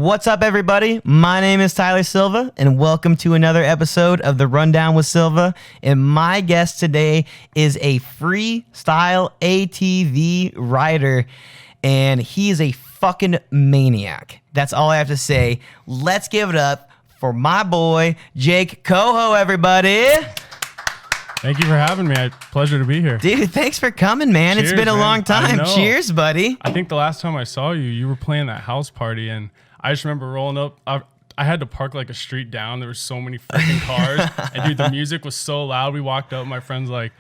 What's up, everybody? My name is Tyler Silva, and welcome to another episode of The Rundown with Silva. And my guest today is a freestyle ATV rider, and he is a fucking maniac. That's all I have to say. Let's give it up for my boy, Jake Cohoe, everybody. Thank you for having me. Pleasure to be here. Dude, thanks for coming, man. Cheers, it's been a man. long time. Cheers, buddy. I think the last time I saw you, you were playing that house party, and I just remember rolling up. I had to park like a street down. There were so many freaking cars. And dude, the music was so loud. We walked up. My friend's like,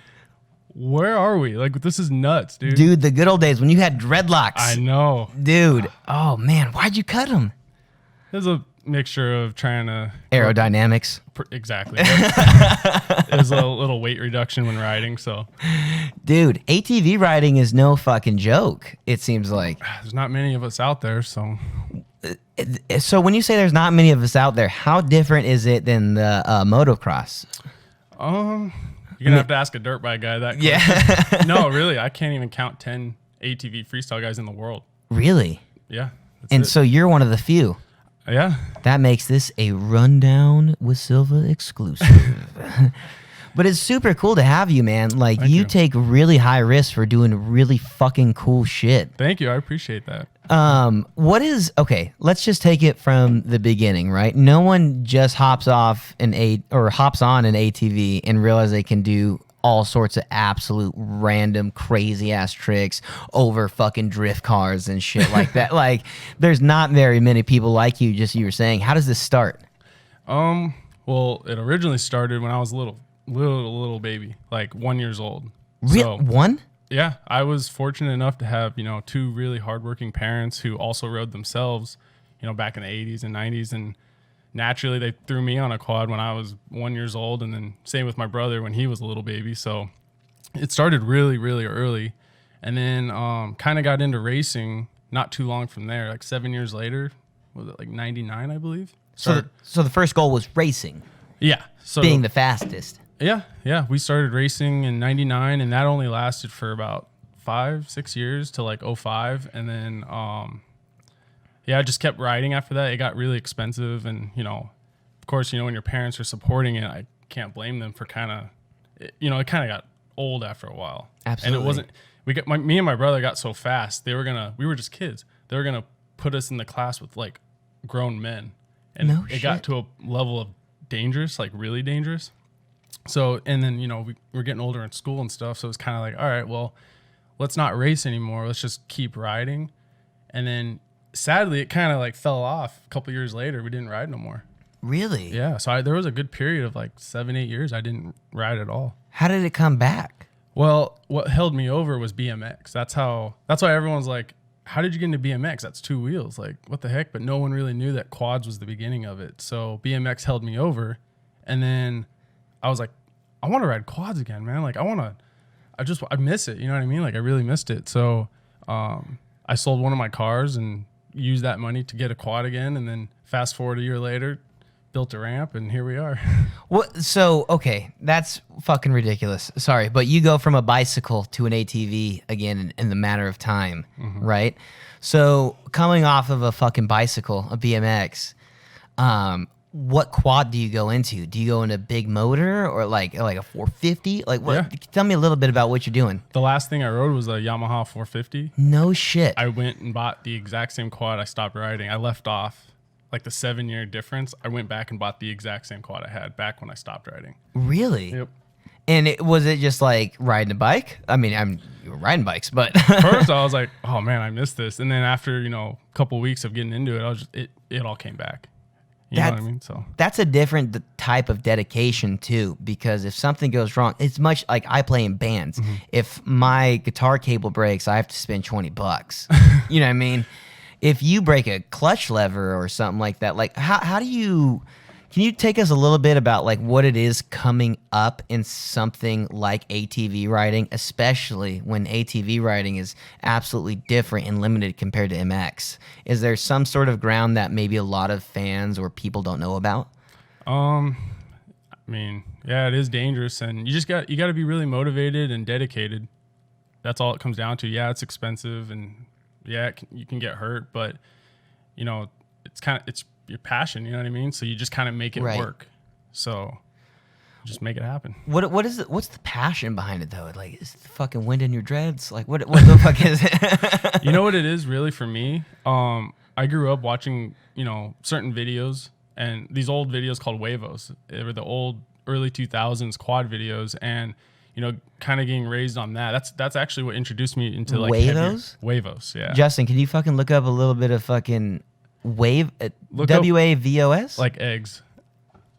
where are we? Like, this is nuts, dude. Dude, the good old days when you had dreadlocks. I know. Dude. Oh, man. Why'd you cut them? It was a mixture of trying to... Aerodynamics. Exactly. It was a little weight reduction when riding, so... Dude, ATV riding is no fucking joke, it seems like. There's not many of us out there, so... So when you say there's not many of us out there, how different is it than the motocross? You're gonna have to ask a dirt bike guy that question. Yeah. No, really, I can't even count 10 ATV freestyle guys in the world. Really? Yeah. And so you're one of the few. Yeah. That makes this a Rundown with Silva exclusive. But it's super cool to have you, man. Like, you take really high risks for doing really fucking cool shit. Thank you. I appreciate that. Okay, let's just take it from the beginning, right? No one just hops on an ATV and realize they can do all sorts of absolute random crazy ass tricks over fucking drift cars and shit like that. Like, there's not very many people like you, just you were saying. How does this start? Well, it originally started when I was a little baby, like 1 year old. One? Yeah, I was fortunate enough to have, two really hardworking parents who also rode themselves, back in the 80s and 90s. And naturally, they threw me on a quad when I was 1 year old. And then same with my brother when he was a little baby. So it started really, really early. And then kind of got into racing not too long from there, like 7 years later. Was it like 99, I believe? So the first goal was racing. Yeah. So being the fastest. Yeah. We started racing in 99, and that only lasted for about 5-6 years till like 05. And then, I just kept riding after that. It got really expensive. And, of course, when your parents are supporting it, I can't blame them for it kind of got old after a while. Absolutely. And it wasn't, me and my brother got so fast. We were just kids. They were going to put us in the class with like grown men. And it got to a level of dangerous, like really dangerous. So, and then, we were getting older in school and stuff. So it's kind of like, all right, well, let's not race anymore. Let's just keep riding. And then sadly, it kind of like fell off a couple years later. We didn't ride no more. Really? Yeah. So there was a good period of like 7-8 years I didn't ride at all. How did it come back? Well, what held me over was BMX. That's why everyone's like, how did you get into BMX? That's 2 wheels. Like, what the heck? But no one really knew that quads was the beginning of it. So BMX held me over. And then I was like, I want to ride quads again, man. Like, I miss it. You know what I mean? Like, I really missed it. So I sold one of my cars and used that money to get a quad again. And then fast forward a year later, built a ramp, and here we are. Okay, that's fucking ridiculous. Sorry, but you go from a bicycle to an ATV again in the matter of time, right? So coming off of a fucking bicycle, a BMX, what quad do you go into? Do you go into big motor or like a 450? Like, what? Yeah. Tell me a little bit about what you're doing. The last thing I rode was a Yamaha 450. No shit. I went and bought the exact same quad I stopped riding. I left off like the 7-year difference. I went back and bought the exact same quad I had back when I stopped riding. Really? Yep. And was it just like riding a bike? I mean, you were riding bikes, but first I was like, oh man, I missed this. And then after, a couple of weeks of getting into it, it all came back. You know what I mean? So that's a different type of dedication too, because if something goes wrong, it's much like I play in bands. If my guitar cable breaks, I have to spend $20. You know what I mean? If you break a clutch lever or something like that, like how do you... Can you take us a little bit about like what it is coming up in something like ATV riding, especially when ATV riding is absolutely different and limited compared to MX? Is there some sort of ground that maybe a lot of fans or people don't know about? I mean, yeah, it is dangerous, and you got to be really motivated and dedicated. That's all it comes down to. Yeah, it's expensive, and yeah, you can get hurt, but it's your passion, you know what I mean? So you just kind of make it Right. work. So just make it happen. What is it? What's the passion behind it though? Like, is the fucking wind in your dreads? Like, what the fuck is it? You know what it is really for me? I grew up watching, certain videos, and these old videos called Wavos. They were the old early 2000s quad videos, and kind of getting raised on that. That's actually what introduced me into like Wavos? Wavos, yeah. Justin, can you fucking look up a little bit of fucking wave? Look up, WAVOS? like eggs,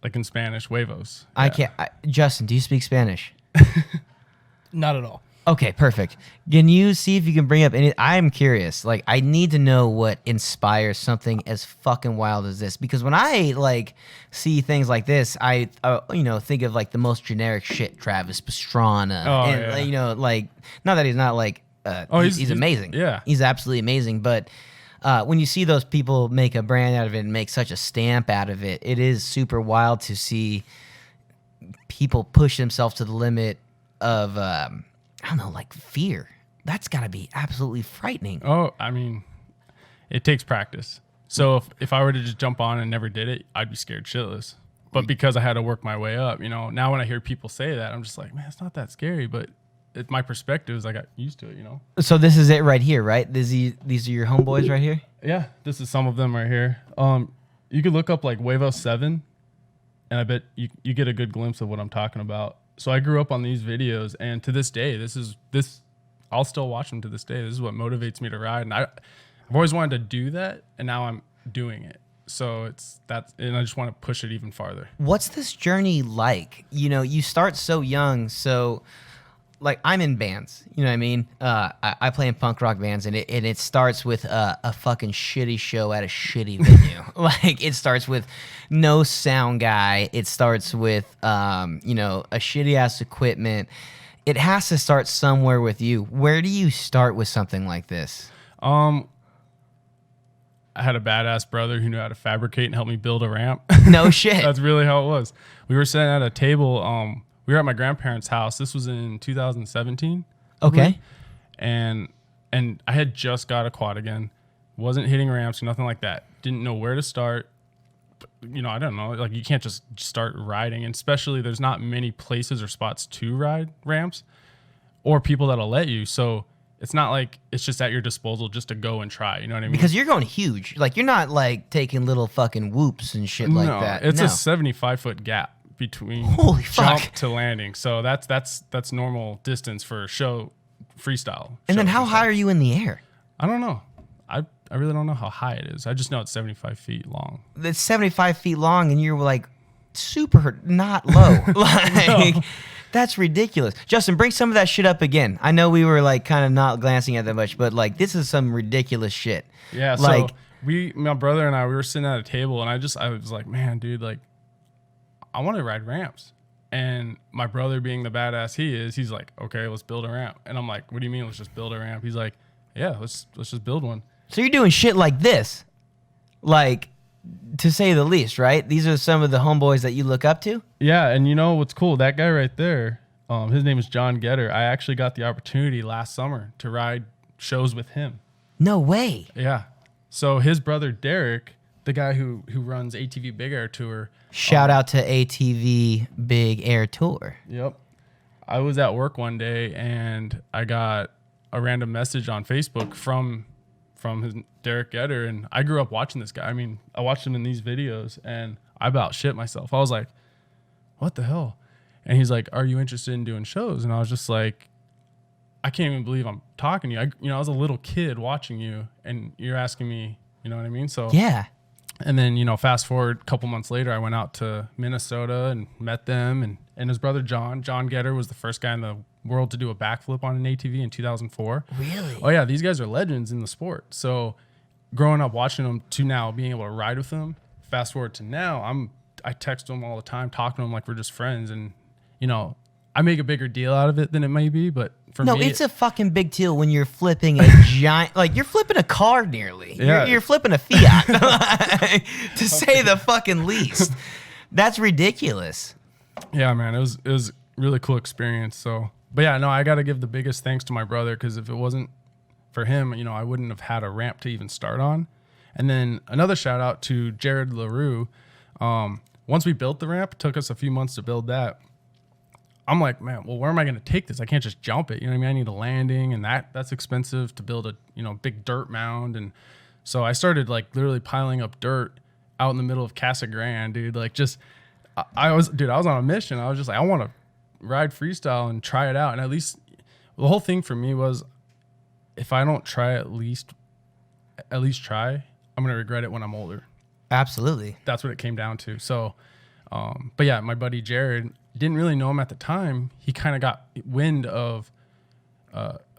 like in Spanish, Wavos. I Yeah. can't. Justin, do you speak Spanish? Not at all. Okay, perfect. Can you see if you can bring up any? I'm curious. Like, I need to know what inspires something as fucking wild as this. Because when I like see things like this, I think of like the most generic shit, Travis Pastrana. Oh, and, yeah. like not that he's not like. He's amazing. Yeah. He's absolutely amazing. But when you see those people make a brand out of it and make such a stamp out of it, it is super wild to see people push themselves to the limit of. I don't know, like fear. That's got to be absolutely frightening. Oh, I mean, it takes practice. So if I were to just jump on and never did it, I'd be scared shitless. But because I had to work my way up, now when I hear people say that, I'm just like, man, it's not that scary. But my perspective is I got used to it, So this is it right here, right? These are your homeboys right here? Yeah, this is some of them right here. You could look up like Wavo 7, and I bet you get a good glimpse of what I'm talking about. So I grew up on these videos, and to this day, I'll still watch them to this day. This is what motivates me to ride, and I've always wanted to do that, and now I'm doing it. So and I just want to push it even farther. What's this journey like? You start so young, so like I'm in bands, you know what I mean? I play in punk rock bands, and it starts with a fucking shitty show at a shitty venue. Like it starts with no sound guy. It starts with a shitty ass equipment. It has to start somewhere with you. Where do you start with something like this? I had a badass brother who knew how to fabricate and help me build a ramp. No shit. That's really how it was. We were sitting at a table. We were at my grandparents' house. This was in 2017. Okay. And I had just got a quad again. Wasn't hitting ramps or nothing like that. Didn't know where to start. I don't know. Like you can't just start riding, and especially there's not many places or spots to ride ramps or people that'll let you. So it's not like it's just at your disposal just to go and try. You know what I mean? Because you're going huge. Like you're not like taking little fucking whoops and shit like that. It's no. a 75-foot gap between Holy jump fuck. to landing. So that's normal distance for freestyle. And then shows how stuff. high are you in the air? I don't know. I really don't know how high it is. I just know it's 75 feet long. It's 75 feet long, and you're like super not low. Like that's ridiculous. Justin, bring some of that shit up again. I know we were like kind of not glancing at that much, but like this is some ridiculous shit. Yeah. Like so my brother and I, we were sitting at a table, and I was like, man, dude, like I want to ride ramps. And my brother, being the badass he is, he's like, okay, let's build a ramp. And I'm like, what do you mean? Let's just build a ramp. He's like, yeah, let's just build one. so you're doing shit like this, like to say the least, right? These are some of the homeboys that you look up to. Yeah, and you know what's cool? That guy right there, his name is John Getter. I actually got the opportunity last summer to ride shows with him. No way. Yeah. So his brother Derek, the guy who runs ATV Big Air Tour. Shout out to ATV Big Air Tour. Yep. I was at work one day and I got a random message on Facebook from his Derek Getter, and I grew up watching this guy. I mean, I watched him in these videos, and I about shit myself. I was like, what the hell? And he's like, are you interested in doing shows? And I was just like, I can't even believe I'm talking to you. I was a little kid watching you, and you're asking me, you know what I mean? So Yeah. And then, fast forward a couple months later, I went out to Minnesota and met them, and his brother John Getter was the first guy in the world to do a backflip on an ATV in 2004. Really? Oh yeah, these guys are legends in the sport. So growing up watching them to now being able to ride with them, fast forward to now, I text them all the time, talking to them like we're just friends, and I make a bigger deal out of it than it may be, but for me, it's a fucking big deal when you're flipping a giant, like you're flipping a car nearly. Yeah. You're flipping a Fiat, like, to say the fucking least. That's ridiculous. Yeah, man, it was really cool experience. So, but yeah, no, I got to give the biggest thanks to my brother, because if it wasn't for him, I wouldn't have had a ramp to even start on. And then another shout out to Jared LaRue. Once we built the ramp, it took us a few months to build that. I'm like, man, well, where am I going to take this? I can't just jump it. You know what I mean? I need a landing, and that's expensive to build a, big dirt mound. And so I started like literally piling up dirt out in the middle of Casa Grande, dude. Like I was on a mission. I was just like, I want to ride freestyle and try it out. And at least the whole thing for me was, if I don't try, at least try, I'm going to regret it when I'm older. Absolutely. That's what it came down to. So, but yeah, my buddy Jared, didn't really know him at the time. He kind of got wind of,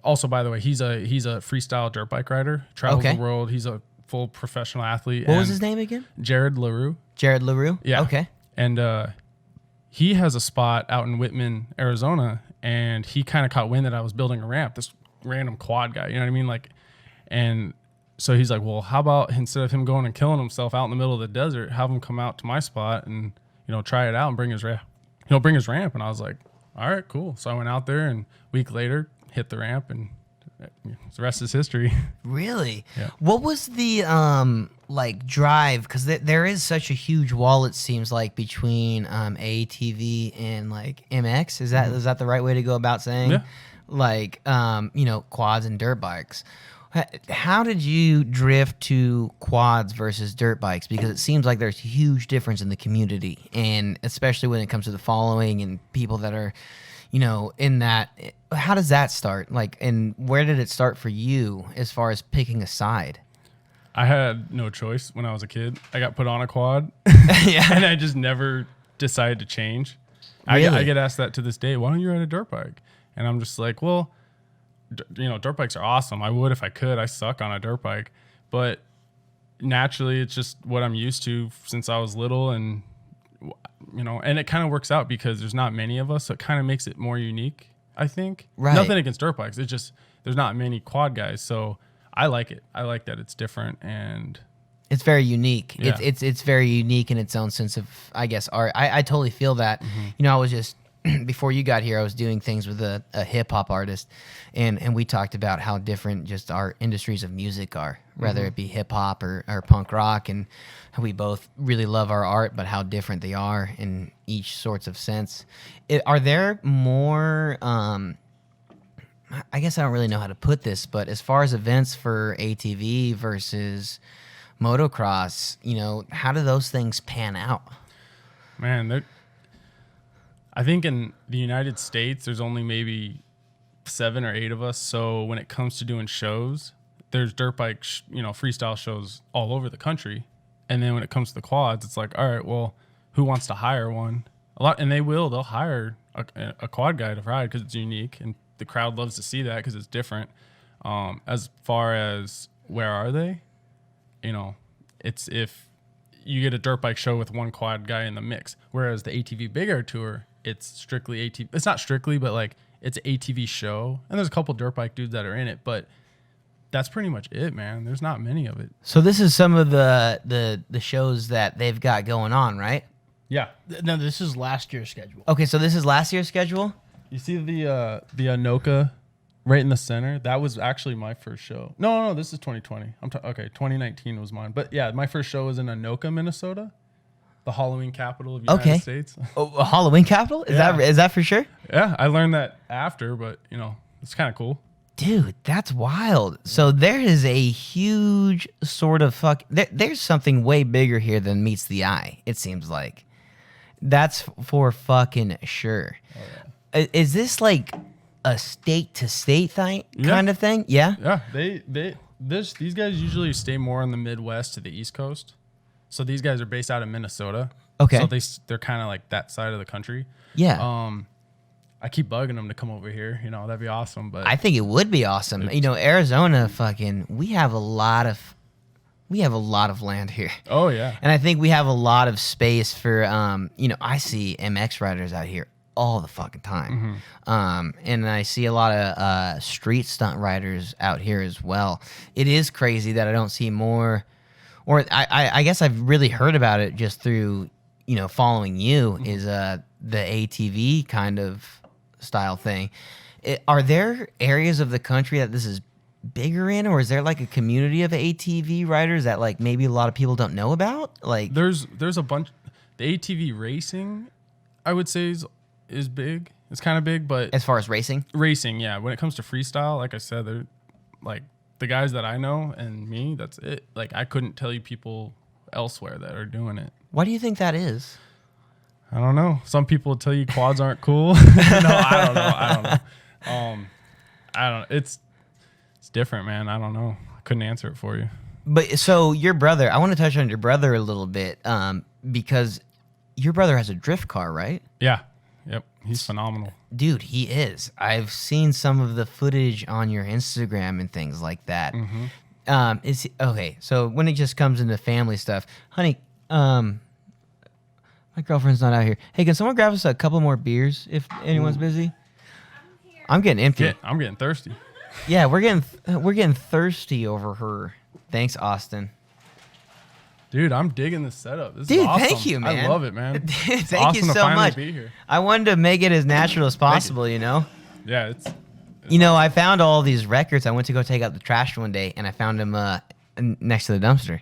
also, by the way, he's a freestyle dirt bike rider, travels the world. He's a full professional athlete. What was his name again? Jared LaRue. Jared LaRue? Yeah. Okay. And he has a spot out in Whitman, Arizona, and he kind of caught wind that I was building a ramp, this random quad guy, you know what I mean? Like, and so he's like, well, how about instead of him going and killing himself out in the middle of the desert, have him come out to my spot and, try it out and bring his ramp. He'll bring his ramp. And I was like, all right, cool. So I went out there, and a week later hit the ramp, and the rest is history. Really? Yeah. What was the drive? Because there is such a huge wall, it seems like, between ATV and like MX. Is that the right way to go about saying? Yeah. Like quads and dirt bikes. How did you drift to quads versus dirt bikes? Because it seems like there's a huge difference in the community, and especially when it comes to the following and people that are, in that. How does that start? Like, and where did it start for you as far as picking a side? I had no choice when I was a kid. I got put on a quad, Yeah. and I just never decided to change. Really? I get asked that to this day. Why don't you ride a dirt bike? And I'm just like, well, dirt bikes are awesome. I would if I could. I suck on a dirt bike, but naturally, it's just what I'm used to since I was little, and and it kind of works out because there's not many of us, so it kind of makes it more unique, I think. Right. Nothing against dirt bikes. It's just there's not many quad guys, so I like it. I like that it's different, and it's very unique. Yeah. It's very unique in its own sense of, I guess, art. I totally feel that. I was just before you got here, I was doing things with a hip hop artist, and we talked about how different just our industries of music are, whether it be hip hop or punk rock, and how we both really love our art, but how different they are in each sorts of sense. Are there more? I guess I don't really know how to put this, but as far as events for ATV versus motocross, how do those things pan out? Man, I think in the United States, there's only maybe 7 or 8 of us. So when it comes to doing shows, there's dirt bike, freestyle shows all over the country. And then when it comes to the quads, it's like, all right, well, who wants to hire one? And they'll hire a quad guy to ride because it's unique, and the crowd loves to see that because it's different. As far as where are they? It's if you get a dirt bike show with one quad guy in the mix, whereas the ATV Big Air Tour, it's strictly ATV. It's not strictly, but like it's an ATV show, and there's a couple dirt bike dudes that are in it, but that's pretty much it, man. There's not many of it. So this is some of the shows that they've got going on, right? Yeah. No, this is last year's schedule. Okay, so this is last year's schedule? You see the Anoka right in the center? That was actually my first show. No, this is 2020. Okay, 2019 was mine. But yeah, my first show was in Anoka, Minnesota, the Halloween capital of the United States. Oh, a Halloween capital? Is that for sure? Yeah, I learned that after, but it's kind of cool. Dude, that's wild. So there is a huge sort of there's something way bigger here than meets the eye, it seems like. That's for fucking sure. Oh, yeah. Is this like a state to state thing kind of thing? Yeah. Yeah. These guys usually stay more on the Midwest to the East Coast. So these guys are based out of Minnesota. Okay. So they're kind of like that side of the country. Yeah. I keep bugging them to come over here. That'd be awesome. But I think it would be awesome. Arizona, we have a lot of land here. Oh yeah. And I think we have a lot of space for I see MX riders out here all the fucking time. And I see a lot of street stunt riders out here as well. It is crazy that I don't see more, or I guess I've really heard about it just through, following you, is the ATV kind of style thing. Are there areas of the country that this is bigger in, or is there like a community of ATV riders that like maybe a lot of people don't know about? Like There's a bunch. The ATV racing, I would say, is big. It's kind of big, but as far as racing, yeah. When it comes to freestyle, like I said, they're like the guys that I know and me. That's it. Like I couldn't tell you people elsewhere that are doing it. why do you think that is? I don't know. Some people tell you quads aren't cool. No, I don't know. I don't. It's different, man. I don't know. I couldn't answer it for you. But so your brother, I want to touch on your brother a little bit, because your brother has a drift car, right? Yeah. Yep. He's phenomenal. Dude, he is. I've seen some of the footage on your Instagram and things like that. Is okay. So when it just comes into family stuff, honey, my girlfriend's not out here. Hey, can someone grab us a couple more beers if anyone's busy? I'm getting empty. I'm getting thirsty. Yeah, we're getting thirsty over her. Thanks, Austin. Dude, I'm digging this setup. This Dude, is awesome. thank you, man. I love it, man. Thank awesome you to so finally much. Be here. I wanted to make it as natural as possible, you know? Yeah, it's You know, I found all these records. I went to go take out the trash one day, and I found them next to the dumpster.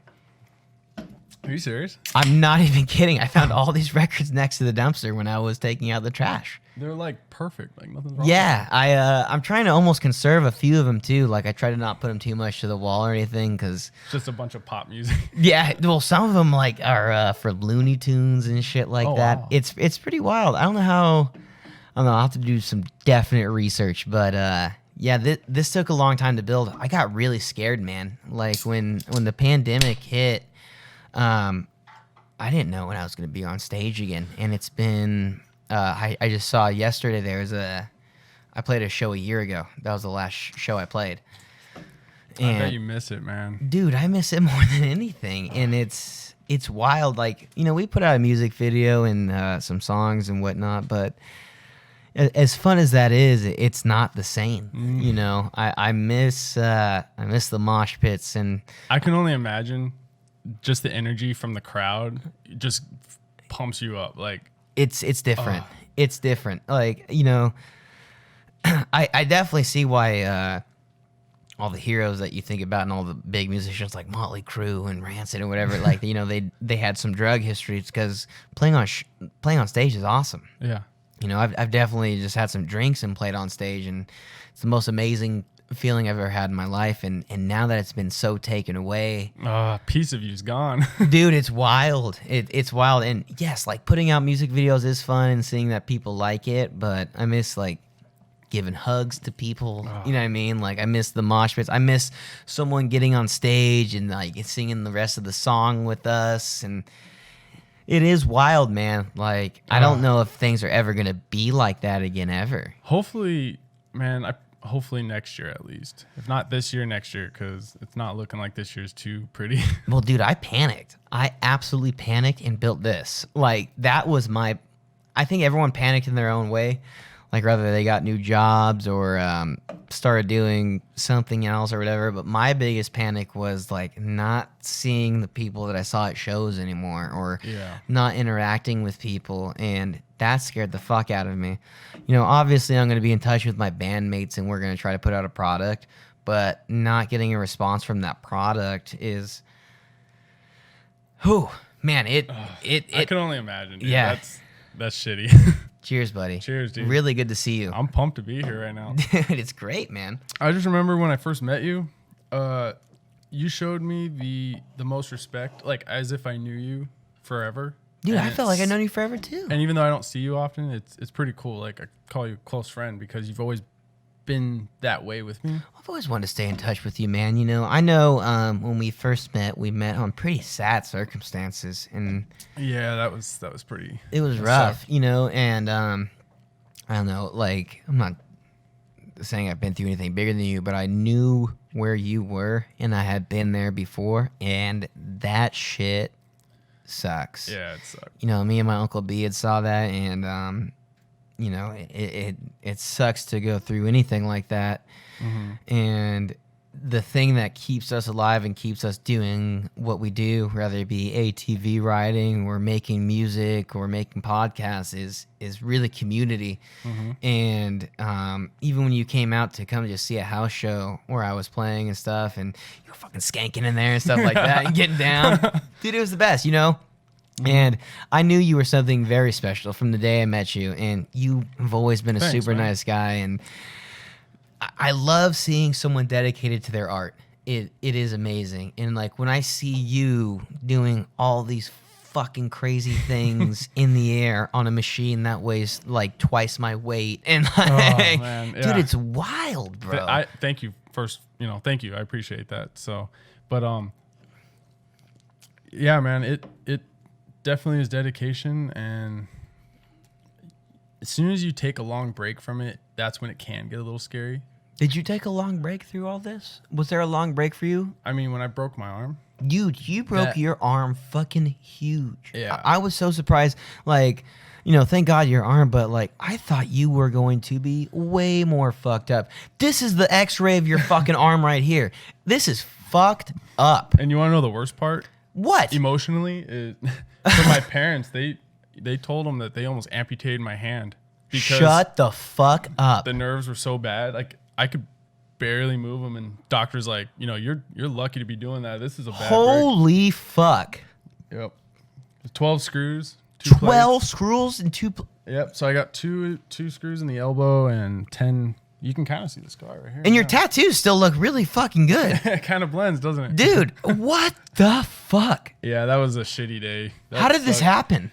Are you serious? I'm not even kidding. I found all these records next to the dumpster when I was taking out the trash. They're like perfect. Like nothing's wrong. Yeah, I'm trying to almost conserve a few of them too. Like I try to not put them too much to the wall or anything, because It's just a bunch of pop music. yeah, well, some of them like are for Looney Tunes and shit like that. Wow. It's pretty wild. I don't know how. I don't know. I'll have to do some definite research, but yeah, this took a long time to build. I got really scared, man. Like when the pandemic hit, I didn't know when I was going to be on stage again, and it's been. I just saw yesterday I played a show a year ago. That was the last show I played. I bet you miss it, man. Dude, I miss it more than anything, and it's wild. Like, you know, we put out a music video and some songs and whatnot, but as fun as that is, it's not the same. You know, I miss the mosh pits, and I can only imagine just the energy from the crowd just pumps you up. Like it's different. It's different. Like, you know, I definitely see why all the heroes that you think about and all the big musicians like Motley Crue and Rancid or whatever, like, you know, they had some drug history. It's because playing on stage is awesome. Yeah. You know, I've definitely just had some drinks and played on stage, and it's the most amazing feeling I've ever had in my life. And now that it's been so taken away, A piece of you's gone. dude, it's wild. It's wild. And yes, like putting out music videos is fun and seeing that people like it, but I miss like giving hugs to people. You know what I mean? Like I miss the mosh pits. I miss someone getting on stage and like singing the rest of the song with us. And it is wild, man. Like I don't know if things are ever gonna be like that again ever. Hopefully, man, hopefully next year at least. If not this year, next year, because it's not looking like this year's too pretty. Well, dude, I panicked. I absolutely panicked and built this. Like that was I think everyone panicked in their own way. Like whether they got new jobs or started doing something else or whatever. But my biggest panic was like not seeing the people that I saw at shows anymore, or not interacting with people. And that scared the fuck out of me. You know, obviously I'm going to be in touch with my bandmates and we're going to try to put out a product. But not getting a response from that product is, man, I can only imagine. Dude. Yeah. That's shitty. Cheers, buddy. Cheers, dude. Really good to see you. I'm pumped to be here right now. Dude, it's great, man. I just remember when I first met you, you showed me the most respect, like as if I knew you forever. Dude, And I felt like I've known you forever too. And even though I don't see you often, it's pretty cool. Like I call you a close friend because you've always been that way with me. I've always wanted to stay in touch with you, man. You know, I know when we first met, we met on pretty sad circumstances, and yeah, that was pretty. it was rough, you know. And I don't know, like I'm not saying I've been through anything bigger than you, but I knew where you were, and I had been there before, and that shit sucks. Yeah, it sucked. You know, me and my Uncle B had saw that, and you know, it sucks to go through anything like that. And the thing that keeps us alive and keeps us doing what we do, whether it be ATV riding or making music or making podcasts, is really community. And even when you came out to come just see a house show where I was playing and stuff, and you were fucking skanking in there and stuff like that and getting down, dude, it was the best, you know? And I knew you were something very special from the day I met you, and you have always been a super nice guy, and I love seeing someone dedicated to their art. It is amazing. And like when I see you doing all these fucking crazy things in the air on a machine that weighs like twice my weight, and like, man, yeah. dude, it's wild, bro. Thank you first. Thank you. I appreciate that. So, but yeah, man, it definitely is dedication, and as soon as you take a long break from it, that's when it can get a little scary. Did you take a long break through all this? Was there a long break for you? I mean, when I broke my arm. You broke your arm fucking huge. Yeah. I was so surprised. Like, thank God your arm, but like, I thought you were going to be way more fucked up. This is the x-ray of your fucking arm right here. This is fucked up. And you want to know the worst part? What? Emotionally, for my parents, they told them that they almost amputated my hand. Because shut the fuck up. The nerves were so bad. Like, I could barely move them, and doctor's like, you're lucky to be doing that. This is a bad Holy fuck. Yep. 12 screws. 12 screws and two. Yep. So I got two screws in the elbow and 10. You can kind of see the scar right here. And your tattoos still look really fucking good. It kind of blends, doesn't it? Dude, what the fuck? Yeah, that was a shitty day. How did this happen?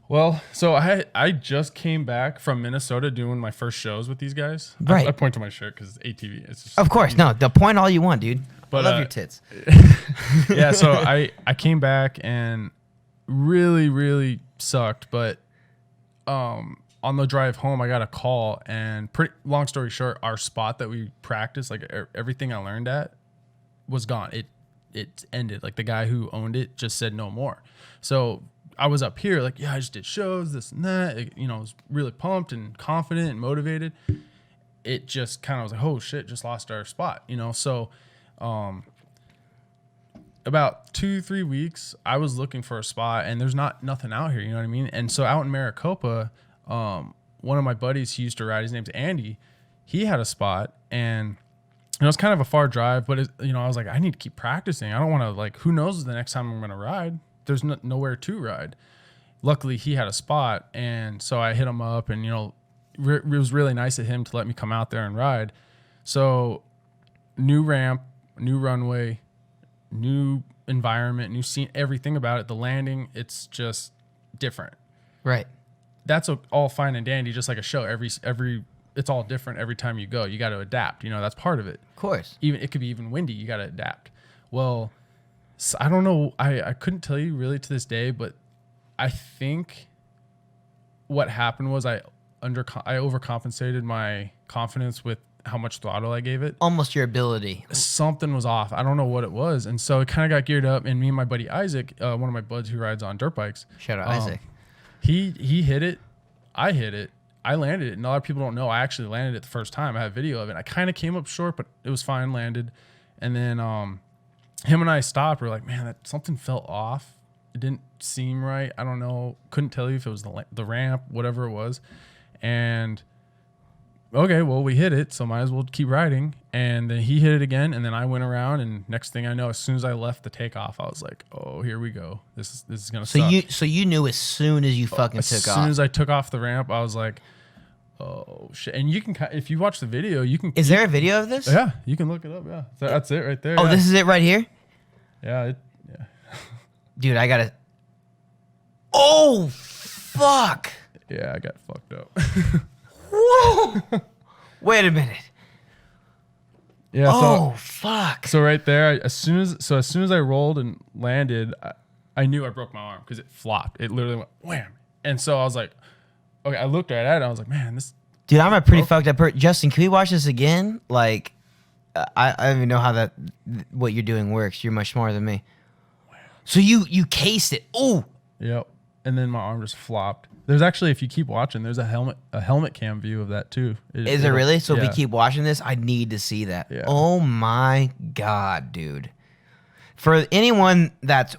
Well, so I just came back from Minnesota doing my first shows with these guys. Right. I point to my shirt because it's ATV. It's just, of course. No, point all you want, dude. But, I love your tits. Yeah, so I came back and really, really sucked. But on the drive home, I got a call, and long story short, our spot that we practiced, like everything I learned at, was gone. It ended. Like the guy who owned it just said no more. So I was up here like, yeah, I just did shows, this and that. I was really pumped and confident and motivated. It just kind of was like, oh shit, just lost our spot, So about 2-3 weeks, I was looking for a spot, and there's nothing out here, you know what I mean? And so out in Maricopa, one of my buddies he used to ride, his name's Andy, he had a spot, and it's kind of a far drive, but I was like, I need to keep practicing. I don't want to, like, who knows the next time I'm going to ride. There's nowhere to ride. Luckily, he had a spot, and so I hit him up, and it was really nice of him to let me come out there and ride. So, new ramp, new runway, new environment, new scene, everything about it. The landing, it's just different. Right. That's all fine and dandy, just like a show. It's all different every time you go. You got to adapt. That's part of it. Of course. Even it could be even windy. You got to adapt. Well, so I don't know. I couldn't tell you really to this day, but I think what happened was I overcompensated my confidence with how much throttle I gave it. Almost your ability. Something was off. I don't know what it was. And so it kind of got geared up, and me and my buddy Isaac, one of my buds who rides on dirt bikes. Shout out Isaac. He hit it. I hit it. I landed it. And a lot of people don't know. I actually landed it the first time. I have video of it. I kind of came up short, but it was fine, landed. And then him and I stopped. We're like, man, something felt off. It didn't seem right. I don't know. Couldn't tell you if it was the ramp, whatever it was. And okay, well, we hit it, so might as well keep riding. And then he hit it again, and then I went around, and next thing I know, as soon as I left the takeoff, I was like, oh, here we go. This is gonna suck. So you knew as soon as you fucking took off. As soon as I took off the ramp, I was like, oh shit. And you can, if you watch the video, you can. Is there a video of this? Yeah, you can look it up. Yeah, that's it right there. Oh, yeah. This is it right here. Yeah, Dude, I gotta. Oh, fuck. Yeah, I got fucked up. Whoa. Wait a minute. Yeah. Oh, fuck. So right there, as soon as I rolled and landed, I knew I broke my arm because it flopped. It literally went wham. And so I was like, okay, I looked at it and I was like, man, this. Dude, I'm a pretty fucked up person. Justin, can we watch this again? Like, I don't even know how what you're doing works. You're much smarter than me. So you cased it. Oh. Yep. and then my arm just flopped. There's actually, if you keep watching, there's a helmet cam view of that too. Is it really? So if we yeah. keep watching this, I need to see that. Yeah. Oh my God, dude. For anyone that's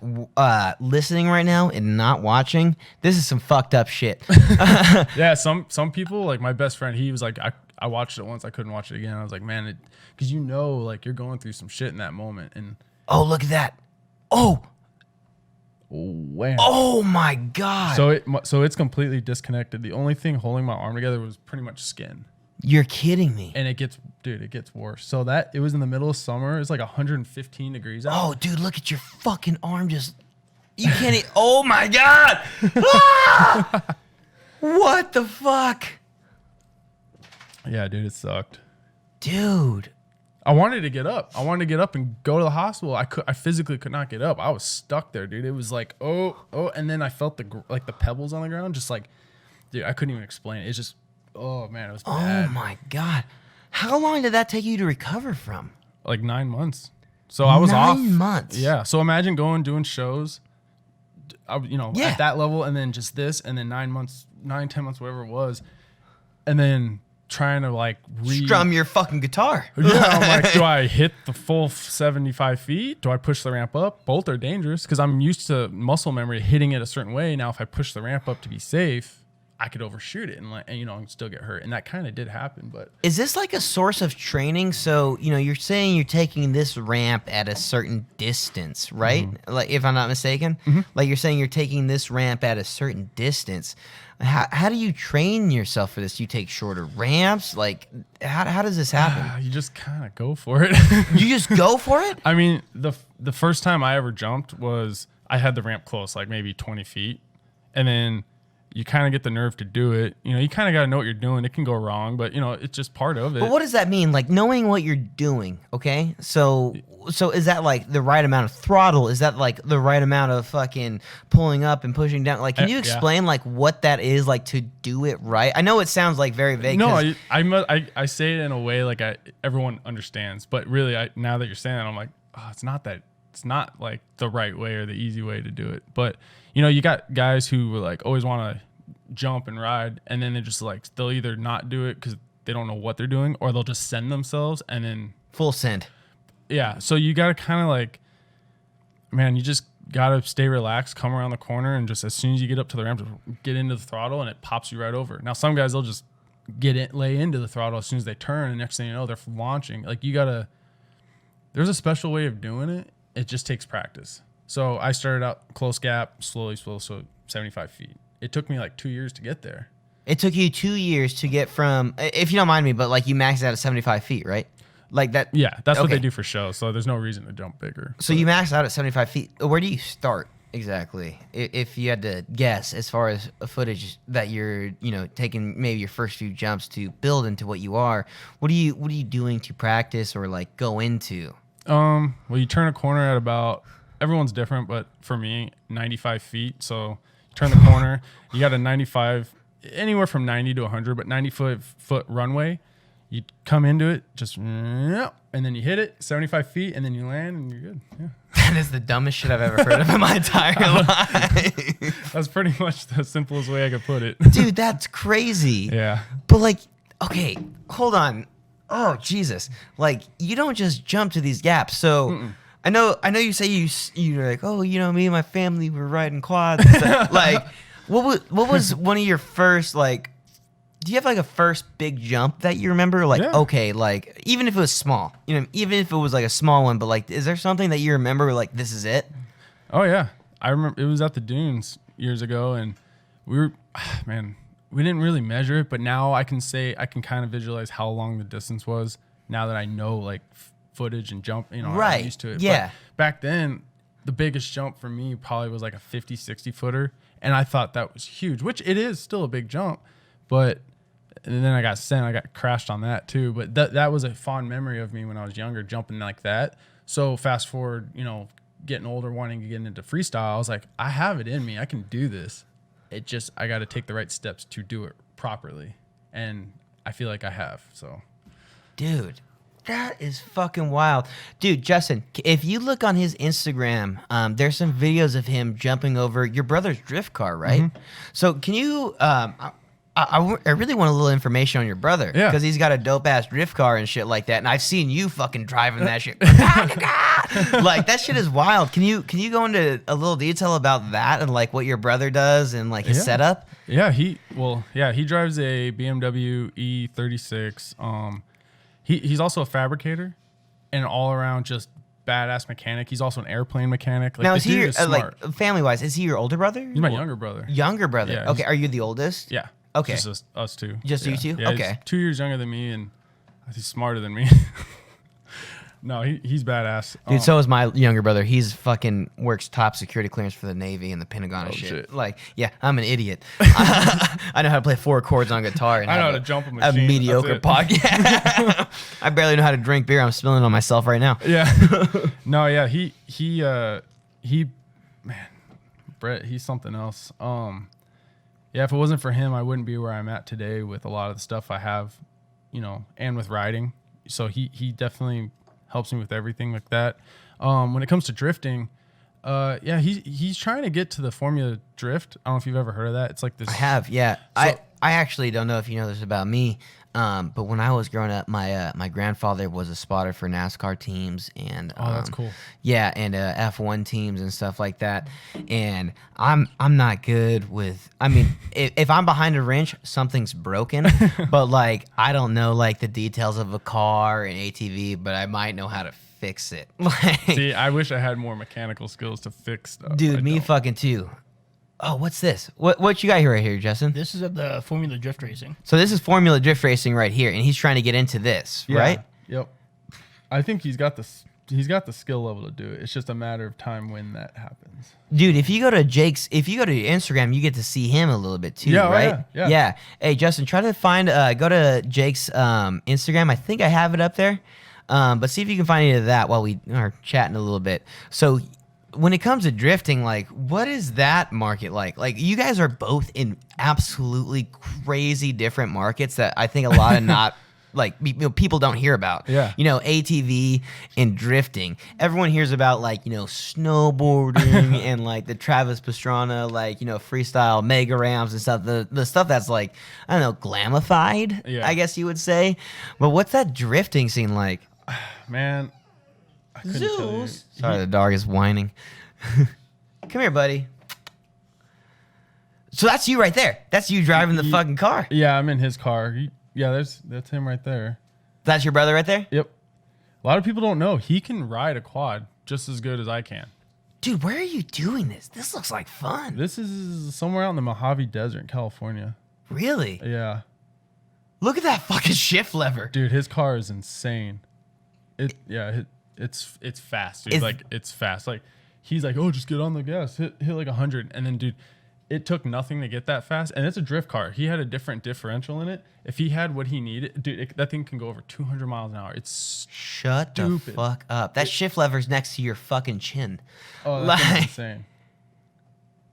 listening right now and not watching, this is some fucked up shit. Yeah, some people, like my best friend, he was like, I watched it once, I couldn't watch it again. I was like, man, because like you're going through some shit in that moment. And Oh, look at that. Oh, wow. oh my God. So it's completely disconnected. The only thing holding my arm together was pretty much skin. You're kidding me. And it gets worse. So it was in the middle of summer. It's like 115 degrees out. Oh, dude, look at your fucking arm just. You can't oh my God. Ah! What the fuck? Yeah, dude, it sucked. Dude. I wanted to get up. I wanted to get up and go to the hospital. I physically could not get up. I was stuck there, dude. It was like, oh, and then I felt the pebbles on the ground. Just like, dude, I couldn't even explain it. It's just, oh man, it was bad. Oh my God. How long did that take you to recover from? Like 9 months. So I was off. 9 months. Yeah. So imagine doing shows, Yeah. at that level, and then just this, and then 9 months, 10 months, whatever it was, and then trying to like Strum your fucking guitar. Yeah, I'm like, do I hit the full 75 feet? Do I push the ramp up? Both are dangerous because I'm used to muscle memory hitting it a certain way. Now, if I push the ramp up to be safe, I could overshoot it and still get hurt. And that kind of did happen. But Is this like a source of training? So, you're saying you're taking this ramp at a certain distance, right? Mm-hmm. Like, if I'm not mistaken, like you're saying you're taking this ramp at a certain distance. How do you train yourself for this? You take shorter ramps? Like, how does this happen? you just kind of go for it. You just go for it? I mean, the first time I ever jumped was I had the ramp close, like maybe 20 feet. And then you kind of get the nerve to do it. You kind of got to know what you're doing. It can go wrong, but it's just part of it. But what does that mean? Like knowing what you're doing, okay? So is that like the right amount of throttle? Is that like the right amount of fucking pulling up and pushing down? Like, can you explain like what that is like to do it right? I know it sounds like very vague. No, I say it in a way like everyone understands, but really, now that you're saying that, I'm like, oh, it's not like the right way or the easy way to do it. But you got guys who like always want to jump and ride, and then they'll either not do it because they don't know what they're doing, or they'll just send themselves and then full send. Yeah, so you got to kind of like, man, you just got to stay relaxed, come around the corner, and just as soon as you get up to the ramp, just get into the throttle, and it pops you right over. Now, some guys, they'll just lay into the throttle as soon as they turn, and next thing you know, they're launching. Like, there's a special way of doing it. It just takes practice. So I started out close gap, slow, so 75 feet. It took me like 2 years to get there. It took you 2 years to get from, if you don't mind me, but like you maxed out at 75 feet, right? Like that. Yeah, that's what they do for shows. So there's no reason to jump bigger. So you maxed out at 75 feet. Where do you start exactly? If you had to guess as far as footage that you're, taking maybe your first few jumps to build into what you are, what are you doing to practice or like go into? Well, you turn a corner at about, everyone's different, but for me, 95 feet. So you turn the corner, you got a 95, anywhere from 90 to 100, but 90-foot runway. You come into it, and then you hit it 75 feet, and then you land, and you're good. Yeah. That is the dumbest shit I've ever heard of in my entire life. That's pretty much the simplest way I could put it. Dude, that's crazy. Yeah. But like, okay, hold on. Oh, Jesus. Like, you don't just jump to these gaps. So I know you say you're like, oh, me and my family were riding quads. Like, what was one of your first, like, do you have like a first big jump that you remember? Like, okay, like, even if it was small, even if it was like a small one, but like, is there something that you remember like, this is it? Oh, yeah. I remember it was at the dunes years ago, and we didn't really measure it, but now I can kind of visualize how long the distance was now that I know like footage and jump, right. I'm used to it. Yeah. But back then, the biggest jump for me probably was like a 50, 60 footer. And I thought that was huge, which it is still a big jump, and then I got crashed on that too. But that was a fond memory of me when I was younger, jumping like that. So fast forward, getting older, wanting to get into freestyle, I was like, I have it in me. I can do this. I got to take the right steps to do it properly. And I feel like I have, so. Dude, That is fucking wild. Dude, Justin, if you look on his Instagram, there's some videos of him jumping over your brother's drift car, right? Mm-hmm. So can you, I really want a little information on your brother. Yeah. Because he's got a dope-ass drift car and shit like that. And I've seen you fucking driving that shit. Like, that shit is wild. Can you go into a little detail about that and, like, what your brother does and, like, his setup? Yeah, he drives a BMW E36. He's also a fabricator and all around just badass mechanic. He's also an airplane mechanic. Like, Now, is he dude your, is smart. like, family-wise, is he your older brother? He's my younger brother. Younger brother. Yeah, Okay, are you the oldest? Yeah. Okay. Just us two. Just you two? Yeah, Okay. He's 2 years younger than me, and he's smarter than me. No, he's badass. Dude, so is my younger brother. He's fucking works top security clearance for the Navy and the Pentagon and Oh, shit. Like, yeah, I'm an idiot. I know how to play 4 chords on guitar. And I know have how to jump a a machine. mediocre That's it. podcast. I barely know how to drink beer. I'm spilling it on myself right now. Yeah. No, yeah, he man, Brett, he's something else. Yeah, if it wasn't for him, I wouldn't be where I'm at today with a lot of the stuff I have, and with riding. So he definitely helps me with everything like that. When it comes to drifting, yeah, he's trying to get to the Formula Drift. I don't know if you've ever heard of that. It's like this. I have, yeah. I actually don't know if you know this about me, but when I was growing up, my grandfather was a spotter for NASCAR teams and Oh, that's cool. Yeah, and F1 teams and stuff like that. And I'm not good with. I mean, if I'm behind a wrench, something's broken. But like, I don't know like the details of a car and ATV, but I might know how to fix it. Like, See, I wish I had more mechanical skills to fix stuff. dude, I me don't. fucking too. Oh, what's this? What you got here right here, Justin? This is at the Formula Drift Racing. So this is Formula Drift Racing right here, and he's trying to get into this, Yeah, right? Yep. I think he's got the skill level to do it. It's just a matter of time when that happens. Dude, if you go to Instagram, you get to see him a little bit too, Yeah, oh, right? yeah. Hey, Justin, try to find go to Jake's Instagram. I think I have it up there. But see if you can find any of that while we are chatting a little bit. So when it comes to drifting, like, what is that market like? Like, you guys are both in absolutely crazy different markets that I think a lot of not like people don't hear about. Yeah. ATV and drifting. Everyone hears about like snowboarding and like the Travis Pastrana like freestyle mega ramps and stuff. The stuff that's like, I don't know, glamified. Yeah. I guess you would say. But what's that drifting scene like? Man, I couldn't tell you. Sorry, the dog is whining. Come here, buddy. So that's you right there. That's you driving the fucking car. Yeah, I'm in his car. Yeah, that's him right there. That's your brother right there? Yep. A lot of people don't know he can ride a quad just as good as I can. Dude, where are you doing this? This looks like fun. This is somewhere out in the Mojave Desert in California. Really? Yeah. Look at that fucking shift lever. Dude, his car is insane. It's fast, dude. It's fast. Like, he's like, oh, just get on the gas, hit like 100, and then, dude, it took nothing to get that fast, and it's a drift car. He had a different differential in it. If he had what he needed, dude, that thing can go over 200 miles an hour. It's Shut stupid. the fuck up. That shift lever's next to your fucking chin. Oh, that's Like- insane.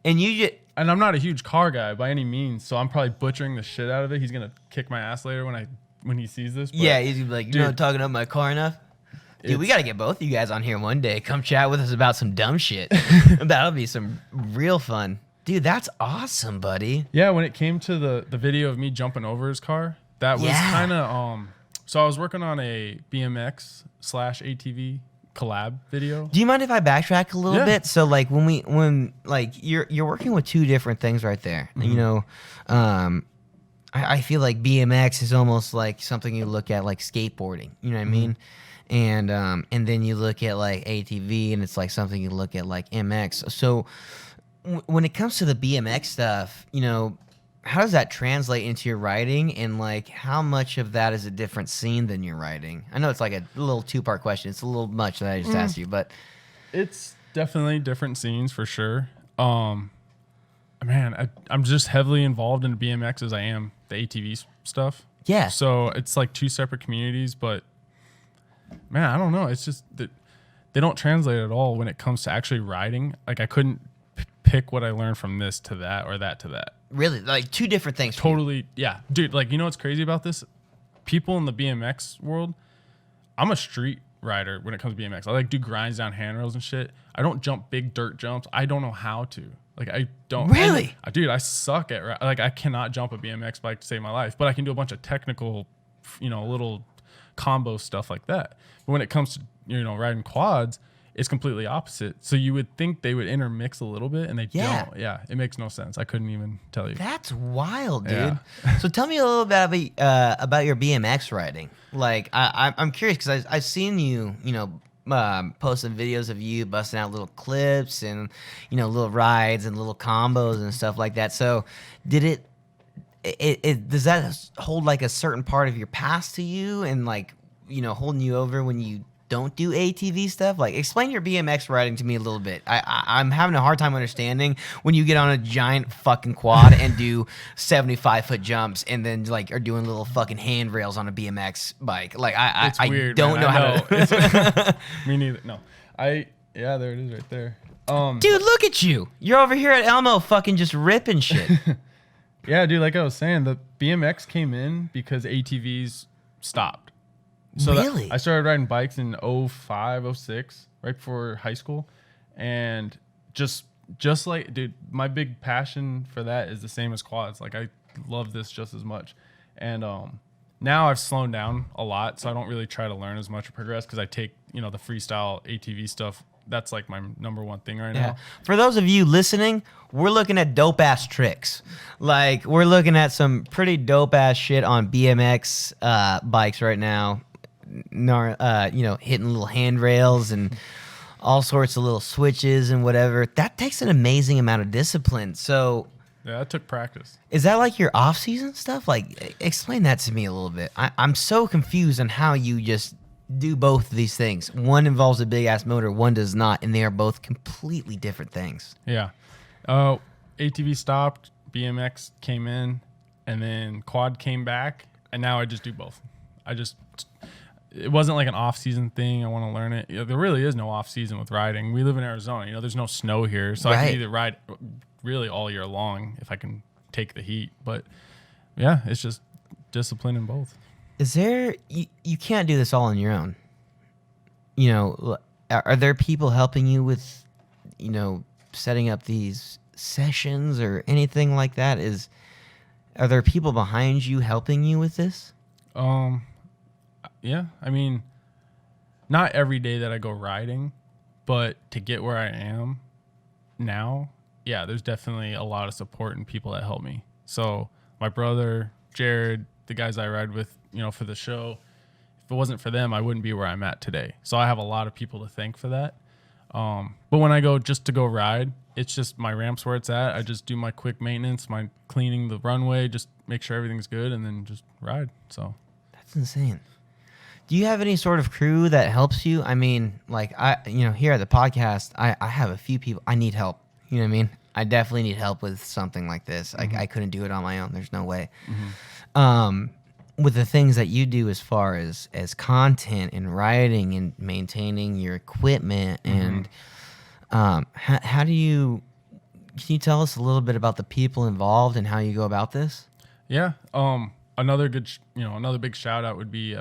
And you just And I'm not a huge car guy by any means, so I'm probably butchering the shit out of it. He's gonna kick my ass later when he sees this. But yeah, he's gonna be like, you're not dude, talking up my car enough. Dude, we got to get both of you guys on here one day. Come chat with us about some dumb shit. That'll be some real fun. Dude, that's awesome, buddy. Yeah, when it came to the video of me jumping over his car, that was Yeah. kind of so I was working on a BMX/ATV collab video. Do you mind if I backtrack a little Yeah. bit? So like when like you're working with two different things right there. Mm-hmm. I feel like BMX is almost like something you look at like skateboarding. You know what I mean? And then you look at like ATV and it's like something you look at like MX. So when it comes to the BMX stuff, how does that translate into your riding, and like how much of that is a different scene than your riding? I know it's like a little 2-part question. It's a little much that I just asked you, but It's definitely different scenes for sure. Man, I'm just heavily involved in BMX as I am the ATV stuff. yeah. So it's like two separate communities, but man, I don't know. It's just that they don't translate at all when it comes to actually riding. Like, I couldn't pick what I learned from this to that or that to that. Really, like two different things. for you. Totally, yeah, dude. Like, you know what's crazy about this? People in the BMX world, I'm a street rider when it comes to BMX. I like do grinds down handrails and shit. I don't jump big dirt jumps. I don't know how to. Like I don't Really? Dude, I suck at like I cannot jump a BMX bike to save my life, but I can do a bunch of technical, little combo stuff like that. But when it comes to riding quads, it's completely opposite. So you would think they would intermix a little bit, and they don't. Yeah, it makes no sense. I couldn't even tell you. That's wild, dude. Yeah. So tell me a little bit about your BMX riding. Like, I'm curious because I've seen you, posting videos of you busting out little clips and, little rides and little combos and stuff like that. So did it does that hold like a certain part of your past to you and like, holding you over when you don't do ATV stuff? Like, explain your BMX riding to me a little bit. I'm having a hard time understanding when you get on a giant fucking quad and do 75-foot jumps and then like are doing little fucking handrails on a BMX bike. Like, It's I weird, don't man. know I how to. Me neither. No, yeah, there it is right there. Dude, look at you. You're over here at Elmo fucking just ripping shit. Yeah, dude, like I was saying, the BMX came in because ATVs stopped. So Really? I started riding bikes in 05, 06, right before high school. And just like, dude, my big passion for that is the same as quads. Like, I love this just as much. And now I've slowed down a lot, so I don't really try to learn as much or progress because I take, the freestyle ATV stuff. That's like my number one thing right now. For those of you listening, we're looking at dope ass tricks. Like, we're looking at some pretty dope ass shit on BMX bikes right now. Hitting little handrails and all sorts of little switches and whatever. That takes an amazing amount of discipline. So Yeah, that took practice. is that like your off-season stuff? Like, explain that to me a little bit. I'm so confused on how you just do both of these things. One involves a big-ass motor, one does not, and they are both completely different things. Yeah. ATV stopped, BMX came in, and then quad came back, and now I just do both. It wasn't like an off-season thing. I want to learn it. There really is no off-season with riding. We live in Arizona. There's no snow here, so I Right. can either ride really all year long if I can take the heat. But yeah, it's just discipline in both. Is there you can't do this all on your own? Are there people helping you with setting up these sessions or anything like that? Are there people behind you helping you with this? Yeah, I mean, not every day that I go riding, but to get where I am now, yeah, there's definitely a lot of support and people that help me. So my brother, Jared, the guys I ride with, for the show, if it wasn't for them, I wouldn't be where I'm at today. So I have a lot of people to thank for that. But when I go just to go ride, it's just my ramp's where it's at. I just do my quick maintenance, my cleaning the runway, just make sure everything's good, and then just ride. So That's insane. Do you have any sort of crew that helps you? I mean, like here at the podcast, I have a few people. I need help. You know what I mean? I definitely need help with something like this. Mm-hmm. I couldn't do it on my own. There's no way. Mm-hmm. With the things that you do as far as content and writing and maintaining your equipment and how do you? Can you tell us a little bit about the people involved and how you go about this? yeah, another good, another big shout out would be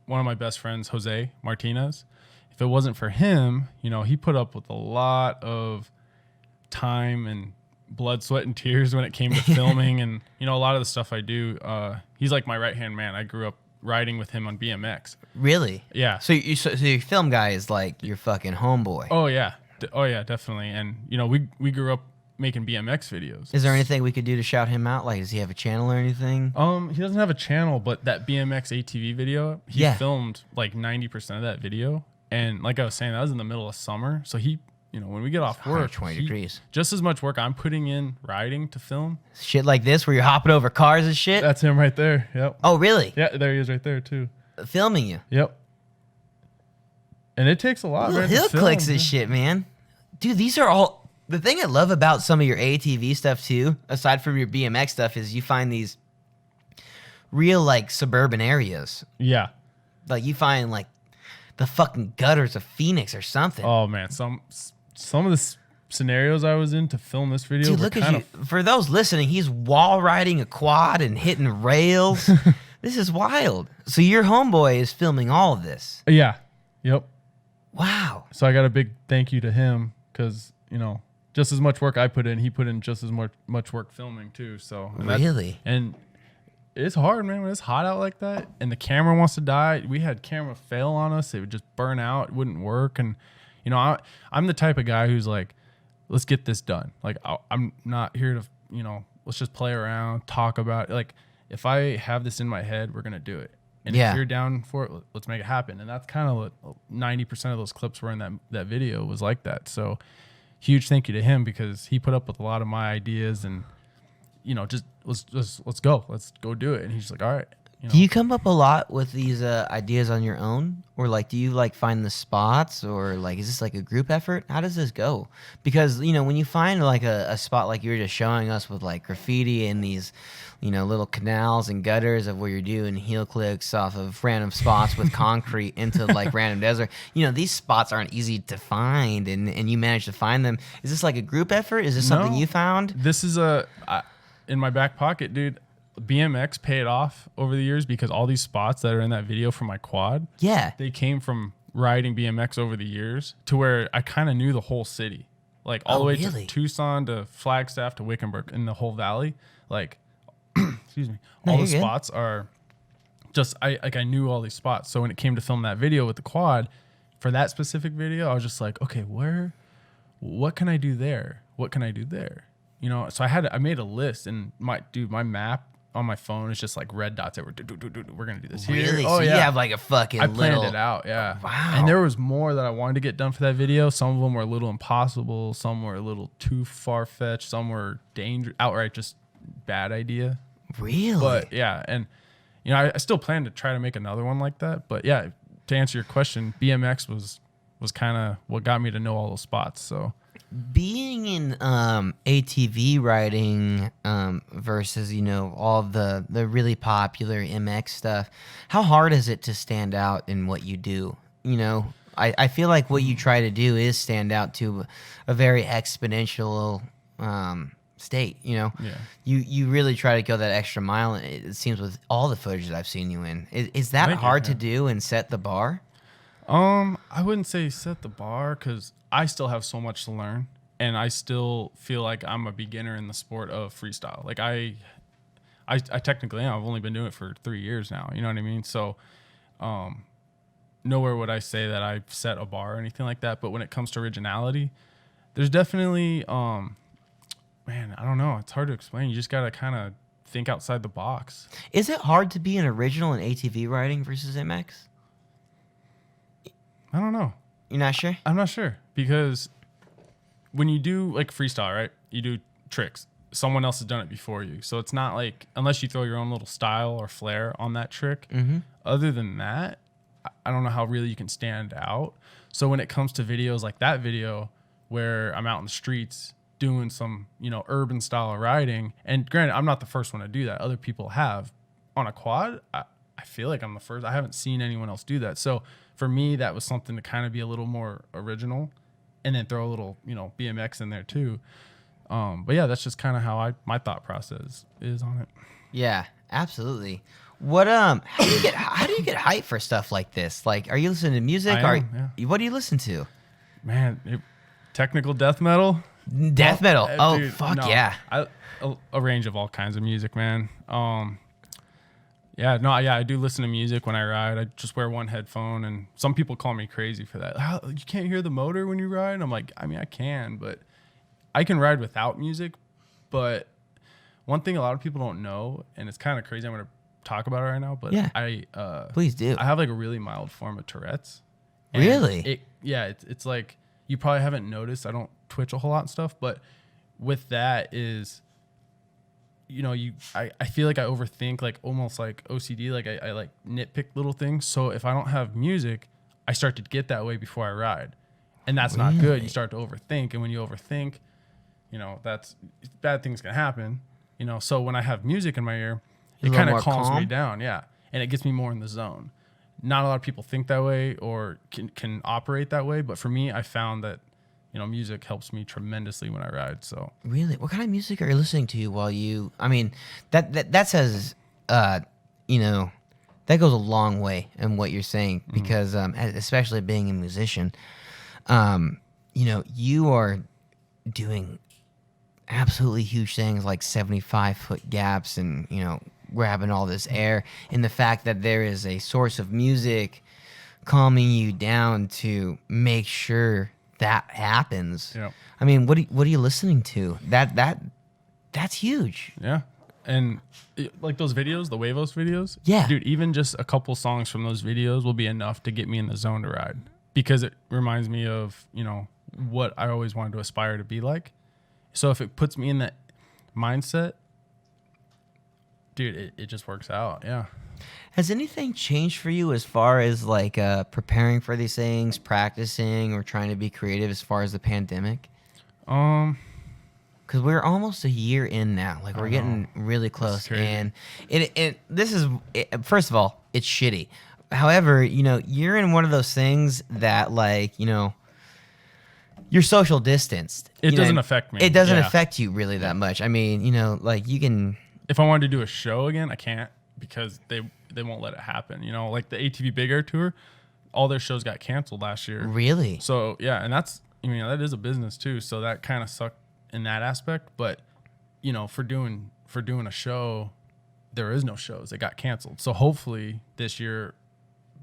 one of my best friends, Jose Martinez. If it wasn't for him, he put up with a lot of time and blood, sweat, and tears when it came to filming and, a lot of the stuff I do. He's like my right-hand man. I grew up riding with him on BMX. Really? Yeah. So your film guy is like your fucking homeboy. Oh, yeah. Definitely. And, we grew up making BMX videos. Is there anything we could do to shout him out? Like, does he have a channel or anything? He doesn't have a channel, but that BMX ATV video, he filmed like 90% of that video. And like I was saying, that was in the middle of summer. So he, when we get off work, 120 degrees. Just as much work I'm putting in riding to film. Shit like this where you're hopping over cars and shit? That's him right there. Yep. Oh, really? Yeah, there he is right there too. Filming you. Yep. And it takes a lot. Little man, to hill film, clicks man. and shit, man. Dude, these are all... The thing I love about some of your ATV stuff, too, aside from your BMX stuff, is you find these real, like, suburban areas. Yeah. Like, you find, like, the fucking gutters of Phoenix or something. Oh, man. Some of the scenarios I was in to film this video Dude, were look at kind you. For those listening, he's wall riding a quad and hitting rails. This is wild. So your homeboy is filming all of this. Yeah. Yep. Wow. So I got a big thank you to him because, just as much work I put in, he put in just as much work filming too. So Really? And it's hard, man, when it's hot out like that and the camera wants to die. We had camera fail on us. It would just burn out. It wouldn't work. And, I'm the type of guy who's like, let's get this done. Like, I'm not here to, let's just play around, talk about it. Like, if I have this in my head, we're going to do it. And if you're down for it, let's make it happen. And that's kind of what 90% of those clips were in that video was like that. So huge thank you to him because he put up with a lot of my ideas and, just let's go do it. And he's like, all right. Do you come up a lot with these ideas on your own, or like do you like find the spots, or like is this like a group effort? How does this go? Because when you find like a spot like you were just showing us with like graffiti and these little canals and gutters of where you're doing heel clicks off of random spots with concrete into like random desert. These spots aren't easy to find, and you manage to find them. Is this like a group effort? Is this something you found? This is in my back pocket, dude. BMX paid off over the years because all these spots that are in that video for my quad, they came from riding BMX over the years to where I kind of knew the whole city, like all the way to Tucson to Flagstaff to Wickenburg in the whole valley. Like, excuse me, all the spots are just I knew all these spots. So when it came to film that video with the quad, for that specific video, I was just like, okay, what can I do there? What can I do there? So I made a list, and my map on my phone is just like red dots that we're gonna do this here. Really? Oh, so you have like a fucking I planned it out, yeah. Wow. And there was more that I wanted to get done for that video. Some of them were a little impossible, some were a little too far-fetched, some were outright just bad idea. Really? But yeah, and I still plan to try to make another one like that. But yeah, to answer your question, BMX was kind of what got me to know all those spots. So being in ATV riding versus all of the really popular MX stuff, how hard is it to stand out in what you do? I feel like what you try to do is stand out to a very exponential state. You really try to go that extra mile. It seems with all the footage that I've seen you in. Is that hard to do and set the bar? I wouldn't say set the bar because I still have so much to learn, and I still feel like I'm a beginner in the sport of freestyle. Like I technically am. I've only been doing it for 3 years now. You know what I mean? So, nowhere would I say that I've set a bar or anything like that. But when it comes to originality, there's definitely, man, I don't know. It's hard to explain. You just gotta kind of think outside the box. Is it hard to be an original in ATV riding versus MX? I don't know. You're not sure? I'm not sure because when you do like freestyle, right? You do tricks. Someone else has done it before you. So it's not like, unless you throw your own little style or flair on that trick. Mm-hmm. Other than that, I don't know how really you can stand out. So when it comes to videos like that video where I'm out in the streets doing some, urban style of riding, and granted, I'm not the first one to do that. Other people have. On a quad, I feel like I'm the first. I haven't seen anyone else do that. So for me, that was something to kind of be a little more original, and then throw a little, BMX in there too. But yeah, that's just kind of how my thought process is on it. Yeah, absolutely. What how do you get hype for stuff like this? Like, are you listening to music? What do you listen to? Man, technical death metal. Death metal. Oh, dude, fuck no, yeah. A range of all kinds of music, man. I do listen to music when I ride. I just wear one headphone, and some people call me crazy for that. You can't hear the motor when you ride? I'm like, I mean, I can, but I can ride without music. But one thing a lot of people don't know, and it's kind of crazy, I'm going to talk about it right now, but please do. I have like a really mild form of Tourette's. Really? It's like, you probably haven't noticed. I don't twitch a whole lot and stuff, but with that is, I feel like I overthink, like almost like OCD, like I like nitpick little things. So if I don't have music, I start to get that way before I ride, and that's not good. You start to overthink, and when you overthink, that's bad things can happen. So when I have music in my ear, it kind of calms me down, and it gets me more in the zone. Not a lot of people think that way or can operate that way, but for me, I found that music helps me tremendously when I ride. So really, what kind of music are you listening to while you? I mean, that says you know, that goes a long way in what you're saying because, especially being a musician, you know, you are doing absolutely huge things like 75-foot gaps and, you know, grabbing all this air. And the fact that there is a source of music calming you down to make sure that happens. Yeah. I mean, what are you listening to? That's huge. Yeah. And like those videos, the Huevos videos. Yeah. Dude, even just a couple songs from those videos will be enough to get me in the zone to ride because it reminds me of, you know, what I always wanted to aspire to be like. So if it puts me in that mindset, dude, it just works out. Yeah. Has anything changed for you as far as like preparing for these things, practicing, or trying to be creative as far as the pandemic? Because we're almost a year in now. Like we're getting really close, and first of all, it's shitty. However, you know, you're in one of those things that, like, you know, you're social distanced. It doesn't affect me. It doesn't affect you really that much. I mean, you know, like you can. If I wanted to do a show again, I can't because they won't let it happen. You know, like the ATV Big Air tour, all their shows got canceled last year. Really? So yeah, and that's, I mean, that is a business too. So that kind of sucked in that aspect. But you know, for doing a show, there is no shows. It got canceled. So hopefully this year,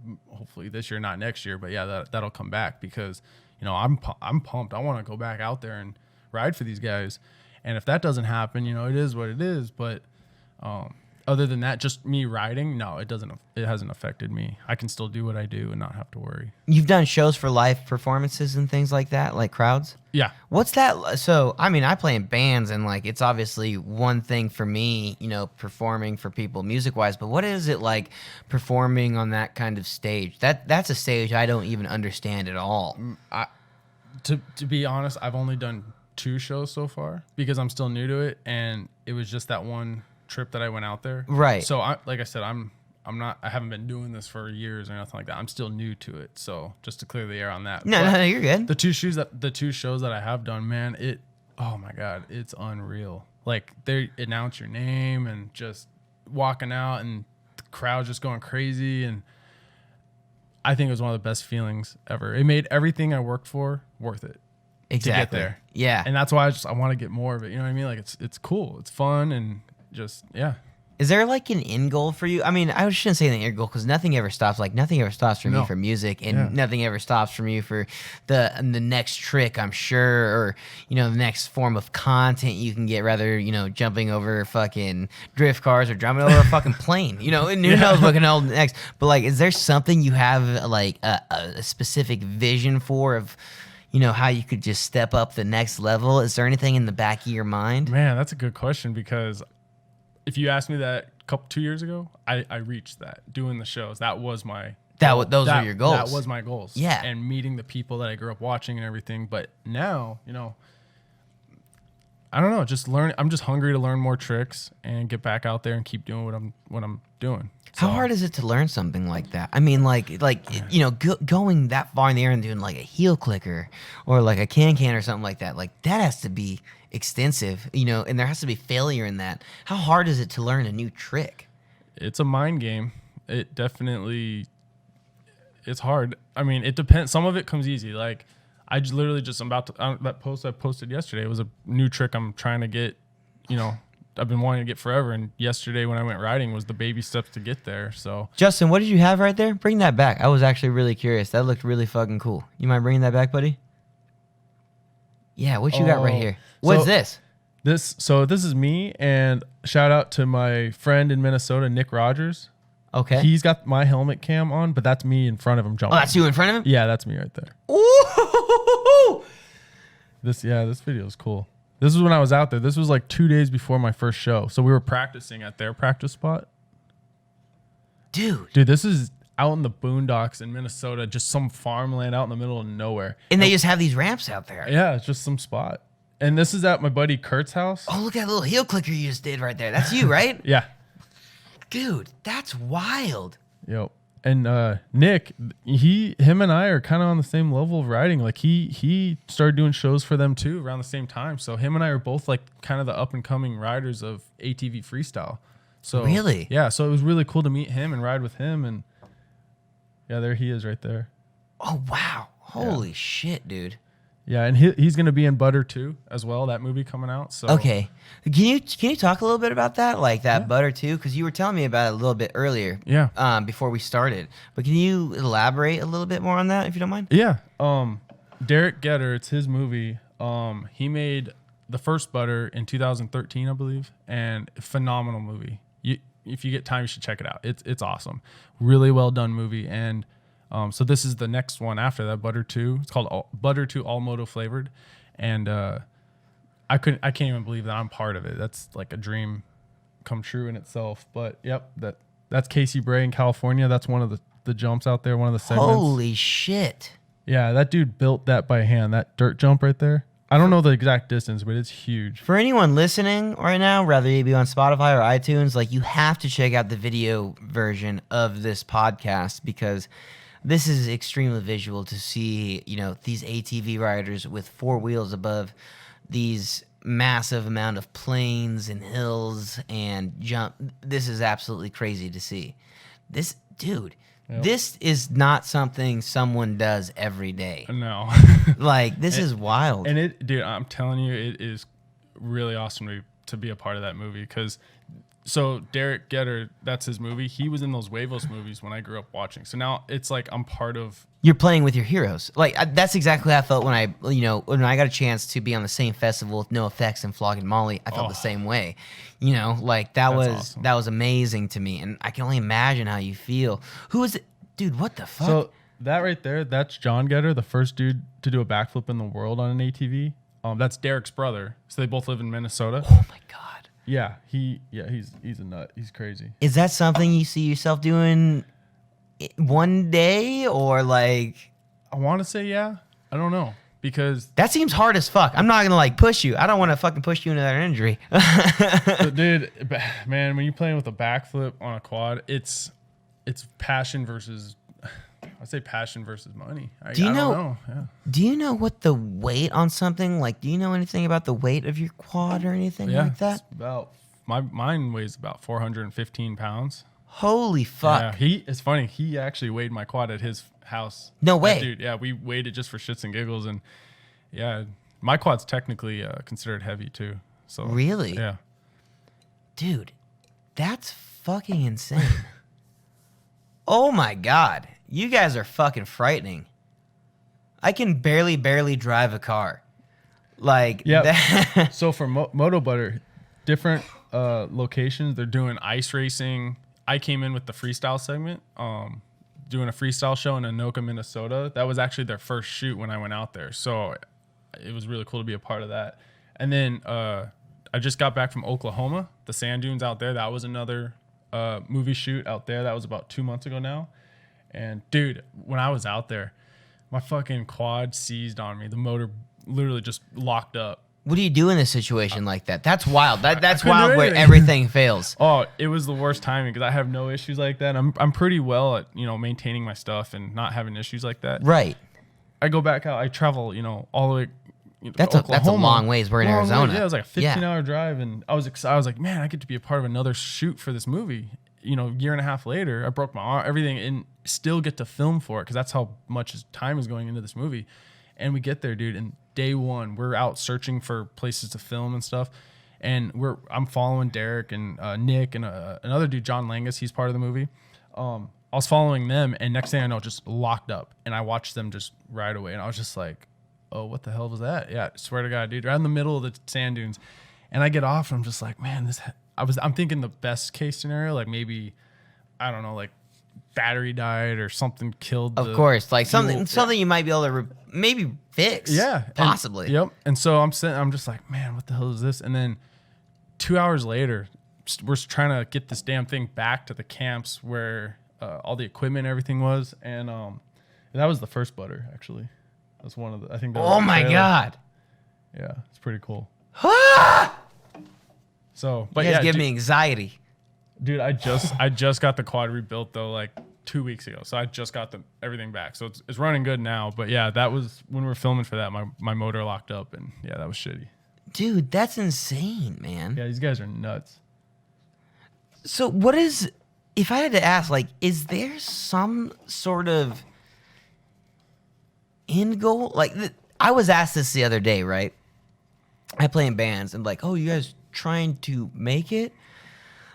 not next year, but yeah, that'll come back because, you know, I'm pumped. I want to go back out there and ride for these guys. And if that doesn't happen, you know, it is what it is. But other than that, just me riding, no, it hasn't affected me. I can still do what I do and not have to worry. You've done shows for live performances and things like that, like crowds? Yeah. What's that? So, I mean, I play in bands and like it's obviously one thing for me, you know, performing for people music-wise, but what is it like performing on that kind of stage? That's a stage I don't even understand at all. To be honest, I've only done 2 shows so far because I'm still new to it, and it was just that one trip that I went out there. Right. So like I said, I haven't been doing this for years or nothing like that. I'm still new to it. So just to clear the air on that. No, you're good. The 2 shows that I have done, man, oh my God, it's unreal. Like they announce your name and just walking out and the crowd just going crazy, and I think it was one of the best feelings ever. It made everything I worked for worth it. Exactly. To get there. Yeah. And that's why I want to get more of it. You know what I mean? Like it's cool. It's fun and just, yeah. Is there like an end goal for you? I mean, I shouldn't say the end goal because nothing ever stops. Like nothing ever stops for me for music, and nothing ever stops for me for the next trick, I'm sure, or you know, the next form of content you can get. Rather, you know, jumping over fucking drift cars or jumping over a fucking plane. You know, and who knows what can hold next. But like, is there something you have like a specific vision for of, you know, how you could just step up the next level? Is there anything in the back of your mind? Man, that's a good question because if you asked me that 2 years ago, I reached that doing the shows. That was my those are your goals. That was my goals. Yeah. And meeting the people that I grew up watching and everything. But now, you know, I don't know, just learn. I'm just hungry to learn more tricks and get back out there and keep doing what I'm doing. How hard is it to learn something like that? I mean, like you know, going that far in the air and doing like a heel clicker or like a can or something like that has to be extensive, you know, and there has to be failure in that. How hard is it to learn a new trick? It's a mind game. It definitely, it's hard. I mean, it depends. Some of it comes easy. Like I literally just, that post I posted yesterday was a new trick I'm trying to get, you know, I've been wanting to get forever. And yesterday when I went riding was the baby steps to get there. So Justin, what did you have right there? Bring that back. I was actually really curious. That looked really fucking cool. You mind bringing that back, buddy? Yeah, what you got right here? What's this? This is me, and shout out to my friend in Minnesota, Nick Rogers. Okay. He's got my helmet cam on, but that's me in front of him jumping. Oh, that's you in front of him? Yeah, that's me right there. Ooh! This video is cool. This is when I was out there. This was like 2 days before my first show. So we were practicing at their practice spot. Dude, this is out in the boondocks in Minnesota, just some farmland out in the middle of nowhere. And they just have these ramps out there. Yeah, it's just some spot. And this is at my buddy Kurt's house. Oh, look at that little heel clicker you just did right there. That's you, right? Yeah. Dude, that's wild. Yep. And Nick, him and I are kind of on the same level of riding. Like he started doing shows for them too around the same time. So him and I are both like kind of the up and coming riders of ATV freestyle. So Really? Yeah. So it was really cool to meet him and ride with him. And yeah, there he is right there. Oh wow! Holy shit, dude. Yeah, and he's going to be in Butter 2 as well, that movie coming out. So Okay, can you talk a little bit about that, like that Yeah. Butter too? Because you were telling me about it a little bit earlier. Yeah. Before we started, but can you elaborate a little bit more on that, if you don't mind? Yeah. Derek Getter, it's his movie. He made the first Butter in 2013, I believe, and phenomenal movie. If you get time, you should check it out. It's awesome. Really well done movie. And so this is the next one after that, Butter 2. It's called Butter 2 All Moto Flavored. And I can't even believe that I'm part of it. That's like a dream come true in itself. But yep, that's Casey Bray in California. That's one of the jumps out there, one of the segments. Holy shit! Yeah, that dude built that by hand. That dirt jump right there. I don't know the exact distance, but it's huge. For anyone listening right now, whether you be on Spotify or iTunes, like you have to check out the video version of this podcast because this is extremely visual to see, these ATV riders with four wheels above these massive amount of plains and hills and jump. This is absolutely crazy to see. This dude, Yep. This is not something someone does every day. No. Like this is wild. And dude, I'm telling you, it is really awesome to be a part of that movie because. So Derek Getter, that's his movie. He was in those Huevos movies when I grew up watching. So now it's like I'm part of. You're playing with your heroes. Like that's exactly how I felt when I got a chance to be on the same festival with No Effects and Flogging Molly. I felt the same way. Like that was awesome. That was amazing to me, and I can only imagine how you feel. Who is it, dude? What the fuck? So that right there, that's John Getter, the first dude to do a backflip in the world on an ATV. That's Derek's brother. So they both live in Minnesota. Oh my god. Yeah, he's a nut. He's crazy. Is that something you see yourself doing one day, or like? I want to say yeah. I don't know because That seems hard as fuck. I'm not gonna push you. I don't want to fucking push you into that injury. but dude, man, when you're playing with a backflip on a quad, it's passion versus. I say passion versus money. I don't know. Yeah. Do you know what the weight on something like? Do you know anything about the weight of your quad or anything like that? It's about mine weighs about 415 pounds. Holy fuck! Yeah, it's funny. He actually weighed my quad at his house. No way. Dude, yeah, we weighed it just for shits and giggles, and yeah, my quad's technically considered heavy too. So Really? yeah. Dude, that's fucking insane. Oh my god, you guys are fucking frightening. I can barely drive a car. Like Yeah. that. So for Moto Butter, different locations, they're doing ice racing. I came in with the freestyle segment, doing a freestyle show in Anoka, Minnesota. That was actually their first shoot when I went out there. So it was really cool to be a part of that. And then I just got back from Oklahoma, the sand dunes out there. That was another movie shoot out there. That was about 2 months ago now. And dude, when I was out there, my fucking quad seized on me. The motor literally just locked up. What do you do in a situation like that? That's wild. That's couldn't do wild where anything. everything fails. Oh, it was the worst timing because I have no issues like that. I'm pretty well at maintaining my stuff and not having issues like that. Right. I go back out. I travel all the way. That's a long ways. We're in Arizona. Yeah, it was like a Yeah. 15-hour drive, and I was excited. I was like, man, I get to be a part of another shoot for this movie. Year and a half later, I broke my arm, everything, and still get to film for it because that's how much time is going into this movie. And we get there, dude, and day one, we're out searching for places to film and stuff. And I'm following Derek and Nick and another dude, John Langus. He's part of the movie. I was following them, and next thing I know, just locked up. And I watched them just ride away, and I was just like, oh, what the hell was that? Yeah, swear to God, dude, right in the middle of the sand dunes. And I get off, and I'm just like, man, I'm thinking the best case scenario, like maybe, I don't know, like battery died or something killed. Of course, like something you might be able to maybe fix. Yeah, possibly. Yep. And so I'm just like, man, what the hell is this? And then 2 hours later, we're trying to get this damn thing back to the camps where all the equipment and everything was. And that was the first Butter, actually. That's one of the, I think. That was Oh the my trailer. god. Yeah, it's pretty cool. Ah! So, but You guys yeah, give me anxiety. dude, I just got the quad rebuilt though, like 2 weeks ago. So I just got everything back. So it's running good now. But yeah, that was when we were filming for that. My motor locked up, and yeah, that was shitty. Dude, that's insane, man. Yeah, these guys are nuts. So what is, if I had to ask, like, is there some sort of end goal? Like, I was asked this the other day, right? I play in bands and like, oh, you guys trying to make it?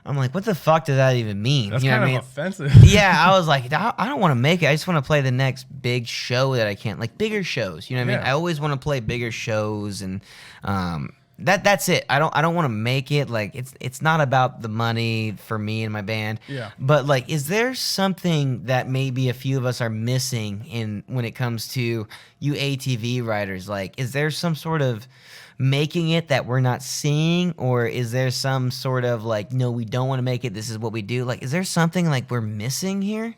I'm like, what the fuck does that even mean? That's you know kind what of I mean? offensive. Yeah, I was like, I don't want to make it. I just want to play the next big show that I can, like bigger shows. You know what I mean? Yeah. I always want to play bigger shows, and that's it. I don't want to make it. Like it's not about the money for me and my band. Yeah. But like, is there something that maybe a few of us are missing in when it comes to you ATV riders? Like, is there some sort of making it that we're not seeing, or is there some sort of like, no, we don't want to make it, this is what we do? Like, is there something like we're missing here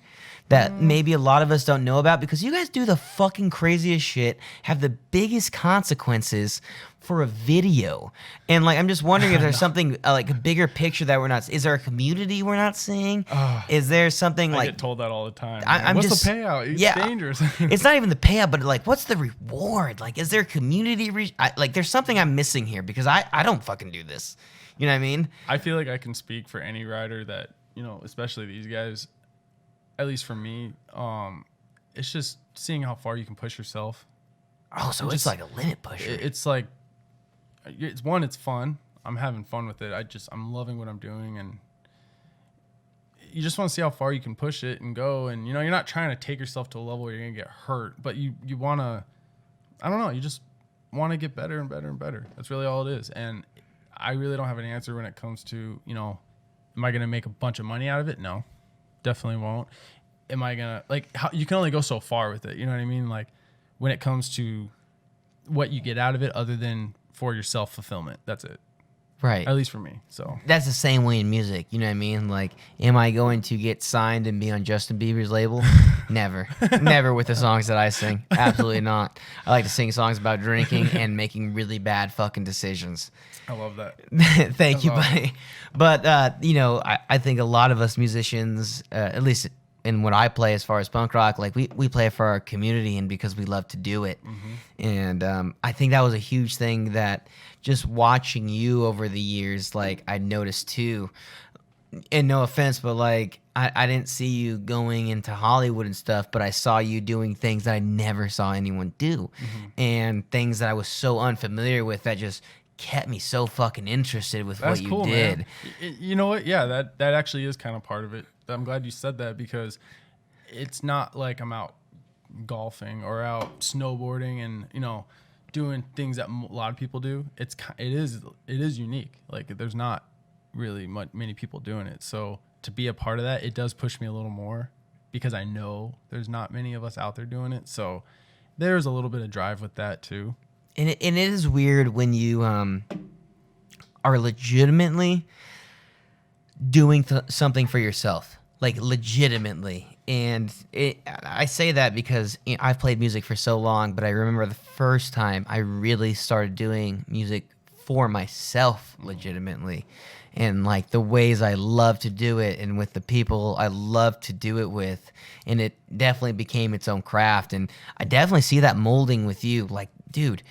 that maybe a lot of us don't know about? Because you guys do the fucking craziest shit, have the biggest consequences for a video, and like, I'm just wondering if there's something like a bigger picture that we're not. Is there a community we're not seeing? Is there something I like, get told that all the time. I'm What's just- the payout? It's yeah, dangerous. it's not even the payout, but like, what's the reward? Like, is there a community? Like, there's something I'm missing here, because I don't fucking do this. You know what I mean? I feel like I can speak for any rider that, you know, especially these guys. At least for me, it's just seeing how far you can push yourself. Oh, so it's like a limit pusher. It's like, it's fun. I'm having fun with it. I'm loving what I'm doing, and you just want to see how far you can push it and go. And, you know, you're not trying to take yourself to a level where you're going to get hurt, but you want to, I don't know, you just want to get better and better and better. That's really all it is. And I really don't have an answer when it comes to, you know, am I going to make a bunch of money out of it? No, definitely won't. Am I going to, like, you can only go so far with it. You know what I mean? Like, when it comes to what you get out of it, other than for your self-fulfillment, that's it. Right. At least for me. So That's the same way in music. You know what I mean? Like, am I going to get signed and be on Justin Bieber's label? Never. Never with the songs that I sing. Absolutely not. I like to sing songs about drinking and making really bad fucking decisions. I love that. Thank you, awesome. buddy. But, you know, I think a lot of us musicians, at least in what I play as far as punk rock, like we play for our community and because we love to do it. And I think that was a huge thing that just watching you over the years, like I noticed too, and no offense, but like I didn't see you going into Hollywood and stuff, but I saw you doing things that I never saw anyone do, and things that I was so unfamiliar with that just kept me so fucking interested with That's what you cool, did. man. You know what? Yeah, that actually is kind of part of it. I'm glad you said that, because it's not like I'm out golfing or out snowboarding and, you know, doing things that a lot of people do. It is unique. Like, there's not really many people doing it. So to be a part of that, it does push me a little more, because I know there's not many of us out there doing it. So there's a little bit of drive with that too. And it is weird when you are legitimately doing something for yourself, like legitimately. And I say that because, you know, I've played music for so long, but I remember the first time I really started doing music for myself legitimately, and like the ways I love to do it and with the people I love to do it with. And it definitely became its own craft. And I definitely see that molding with you. Like, dude,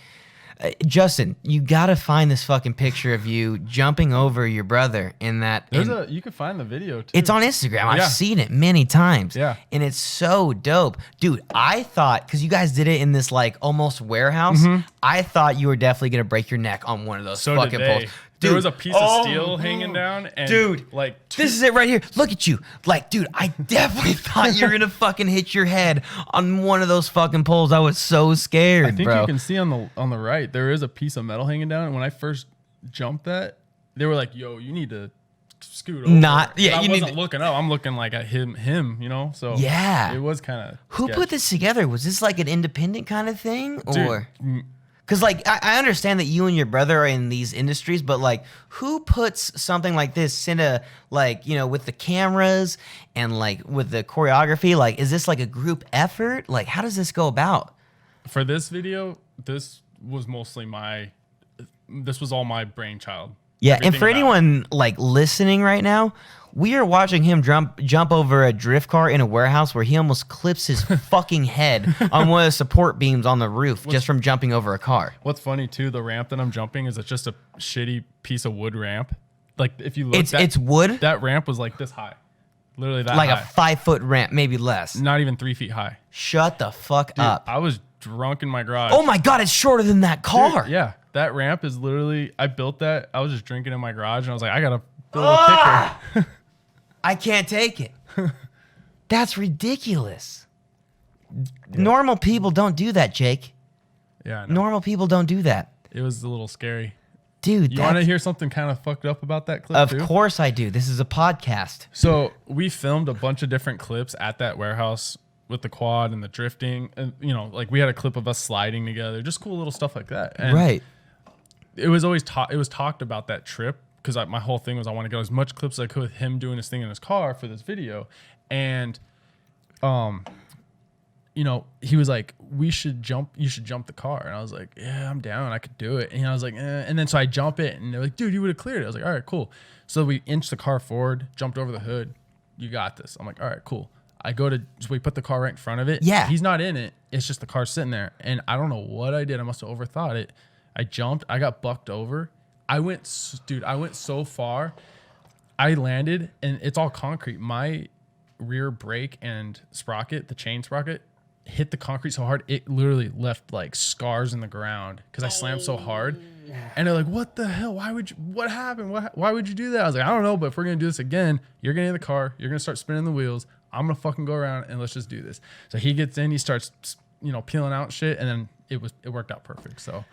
Justin, you gotta find this fucking picture of you jumping over your brother in that. You can find the video too. It's on Instagram. I've Yeah. seen it many times. Yeah. And it's so dope. Dude, I thought, because you guys did it in this like almost warehouse, I thought you were definitely going to break your neck on one of those So fucking did they. poles. There Dude, was a piece of steel hanging down, and dude, like this is it right here. Look at you. Like, dude, I definitely thought you were going to fucking hit your head on one of those fucking poles. I was so scared, I think bro. you can see on the right, there is a piece of metal hanging down. And when I first jumped that, they were like, "Yo, you need to scoot over." Yeah, I you need wasn't looking up. I'm looking like at him, you know. So Yeah. it was kind of. Who put this together? Was this like an independent kind of thing? Dude, Or because like I understand that you and your brother are in these industries, but like who puts something like this in a, like, you know, with the cameras and like with the choreography? Like, is this like a group effort? Like, how does this go about? For this video, this was all my brainchild. Yeah, and Everything for about it. anyone like listening right now, we are watching him jump over a drift car in a warehouse where he almost clips his fucking head on one of the support beams on the roof just from jumping over a car. What's funny too, the ramp that I'm jumping is just a shitty piece of wood ramp, Like if you look, It's wood, that ramp was like this high, literally that like high. a 5-foot ramp, maybe less. Not even 3 feet high. Shut the fuck up. I was drunk in my garage. Oh my God, it's shorter than that car. Dude, yeah, that ramp is literally. I built that. I was just drinking in my garage, and I was like, I gotta build a kicker. I can't take it. That's ridiculous. Normal people don't do that, Jake. Yeah, I know. Normal people don't do that. It was a little scary. Dude, You want to hear something kind of fucked up about that clip? Of too? course I do. This is a podcast. So we filmed a bunch of different clips at that warehouse with the quad and the drifting, and like we had a clip of us sliding together, just cool little stuff like that. And Right. It was always talked about that trip because my whole thing was I want to get as much clips as I could with him doing his thing in his car for this video, and he was like, you should jump the car. And I was like, yeah, I'm down. I could do it. And I was like, and then so I jump it and they're like, dude, you would have cleared it. I was like, all right, cool. So we inched the car forward, jumped over the hood. You got this. I'm like, all right, cool. So we put the car right in front of it. Yeah. He's not in it. It's just the car sitting there. And I don't know what I did. I must have overthought it. I jumped. I got bucked over. I went so far. I landed and it's all concrete. My rear brake and sprocket, the chain sprocket, hit the concrete so hard it literally left like scars in the ground because I slammed so hard. And they're like, what the hell? What happened? Why would you do that? I was like, I don't know, but if we're gonna do this again, you're gonna get in the car, you're gonna start spinning the wheels, I'm gonna fucking go around and let's just do this. So he gets in, he starts peeling out shit, and then it worked out perfect. So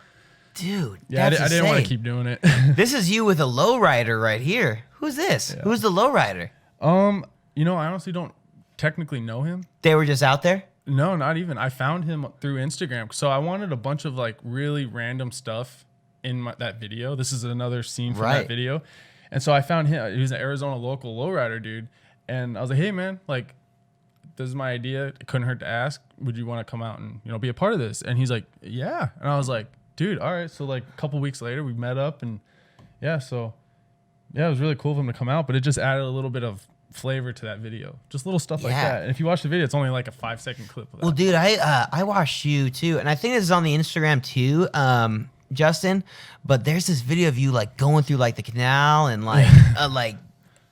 Dude, yeah, that's I didn't want to insane. keep doing it. This is you with a lowrider right here. Who's this? Who's the lowrider? I honestly don't technically know him. They were just out there? No, not even. I found him through Instagram. So I wanted a bunch of like really random stuff in that video. This is another scene from that video. And so I found him. He was an Arizona local lowrider dude. And I was like, hey man, like this is my idea. It couldn't hurt to ask. Would you want to come out and be a part of this? And he's like, yeah. And I was like, dude, all right. So like a couple weeks later we met up and it was really cool of him to come out, but it just added a little bit of flavor to that video, just little stuff like that. And if you watch the video, it's only like a 5-second clip of that. Well, dude, I watched you too, and I think this is on the Instagram too, Justin. But there's this video of you like going through like the canal and like like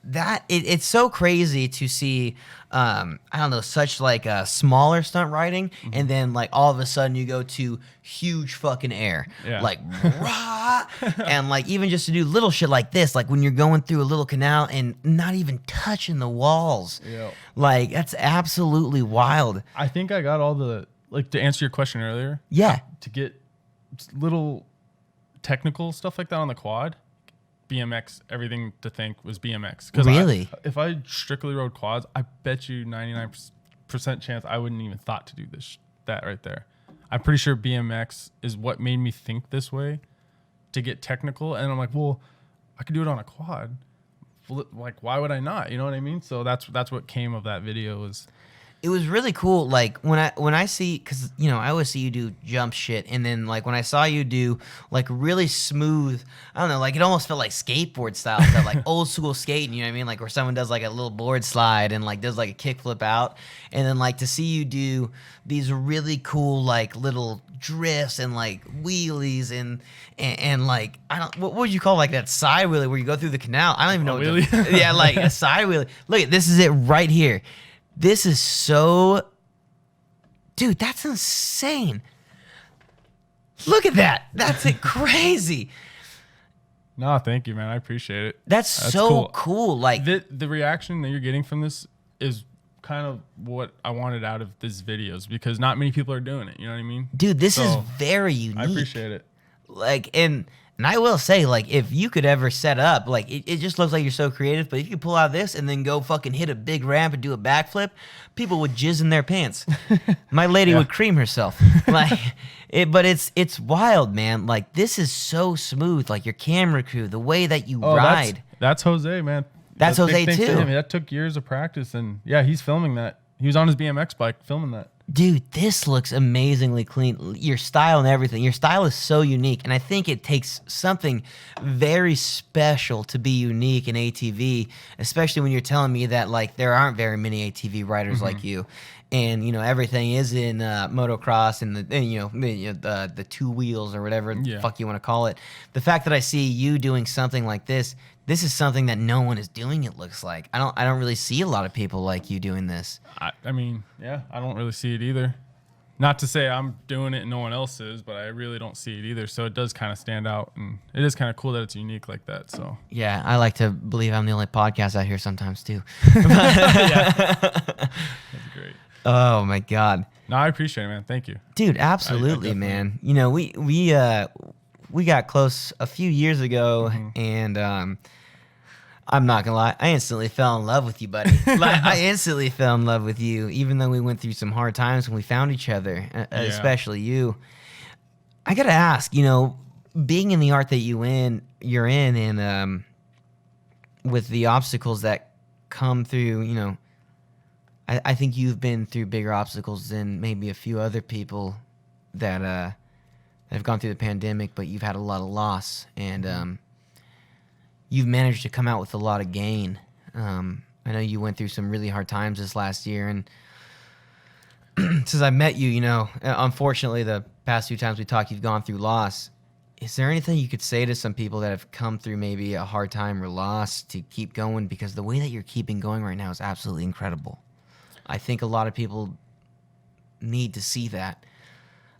that. It's so crazy to see. I don't know, such like a smaller stunt riding, and then like all of a sudden you go to huge fucking air, like rah, and like even just to do little shit like this, like when you're going through a little canal and not even touching the walls, like that's absolutely wild. I think I got all the to answer your question earlier. Yeah, to get little technical stuff like that on the quad. BMX, everything to think was BMX. Really? If I strictly rode quads, I bet you 99% chance I wouldn't even thought to do that right there. I'm pretty sure BMX is what made me think this way to get technical. And I'm like, well, I could do it on a quad. Like, why would I not? You know what I mean? So that's what came of that video was. It was really cool. Like when I see, cause I always see you do jump shit, and then like when I saw you do like really smooth, I don't know, like it almost felt like skateboard style stuff, like old school skating. You know what I mean? Like where someone does like a little board slide and like does like a kickflip out, and then like to see you do these really cool like little drifts and like wheelies and like I don't what would you call like that side wheelie where you go through the canal? I don't even know. Wheelie? Yeah, like a side wheelie. Look, this is it right here. This is so... Dude, that's insane. Look at that. That's crazy. No, thank you, man. I appreciate it. That's so cool. Like the reaction that you're getting from this is kind of what I wanted out of these videos because not many people are doing it. You know what I mean? Dude, this is very unique. I appreciate it. Like, and I will say, like, if you could ever set up, like, it just looks like you're so creative, but if you could pull out this and then go fucking hit a big ramp and do a backflip, people would jizz in their pants. My lady would cream herself. Like, but it's wild, man. Like, this is so smooth. Like, your camera crew, the way that you ride. That's Jose, man. That's Jose, too. That took years of practice, and yeah, he's filming that. He was on his BMX bike filming that. Dude, this looks amazingly clean. Your style and everything. Your style is so unique. And I think it takes something very special to be unique in ATV, especially when you're telling me that, like, there aren't very many ATV riders like you. and everything is in motocross and the two wheels or whatever the fuck you want to call it. The fact that I see you doing something like this is something that no one is doing. It looks like I don't really see a lot of people like you doing this. I mean, yeah, I don't really see it either. Not to say I'm doing it and no one else is, but I really don't see it either. So it does kind of stand out, and it is kind of cool that it's unique like that. So yeah, I like to believe I'm the only podcast out here sometimes too. That's great. Oh my God. No, I appreciate it, man. Thank you, dude. Absolutely, man. We got close a few years ago, and I'm not gonna lie, I instantly fell in love with you, buddy. I instantly fell in love with you, even though we went through some hard times when we found each other, especially you. I gotta ask, being in the art that you're in, and with the obstacles that come through, I think you've been through bigger obstacles than maybe a few other people that have gone through the pandemic, but you've had a lot of loss, and you've managed to come out with a lot of gain. I know you went through some really hard times this last year, and since I met you, unfortunately, the past few times we talked, you've gone through loss. Is there anything you could say to some people that have come through maybe a hard time or loss to keep going? Because the way that you're keeping going right now is absolutely incredible. I think a lot of people need to see that.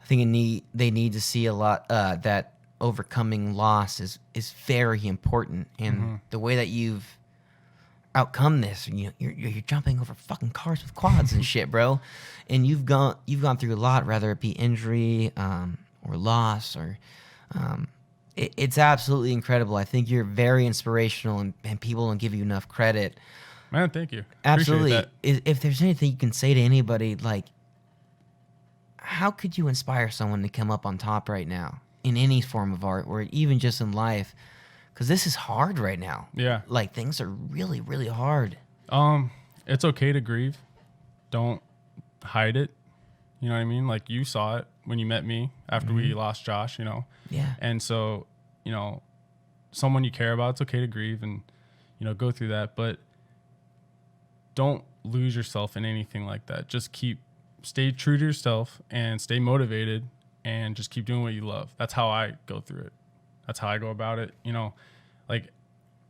I think they need to see a lot that overcoming loss is very important, and the way that you've outcome this, you're jumping over fucking cars with quads and shit, bro, and you've gone through a lot, whether it be injury or loss or it's absolutely incredible. I think you're very inspirational, and people don't give you enough credit. Man, thank you. Absolutely. If there's anything you can say to anybody, like, how could you inspire someone to come up on top right now in any form of art or even just in life? Because this is hard right now. Yeah. Like, things are really, really hard. It's okay to grieve. Don't hide it. You know what I mean? Like, you saw it when you met me after we lost Josh, Yeah. And so, someone you care about, it's okay to grieve and, go through that. But don't lose yourself in anything like that. Just stay true to yourself and stay motivated and just keep doing what you love. That's how I go through it. That's how I go about it. Like,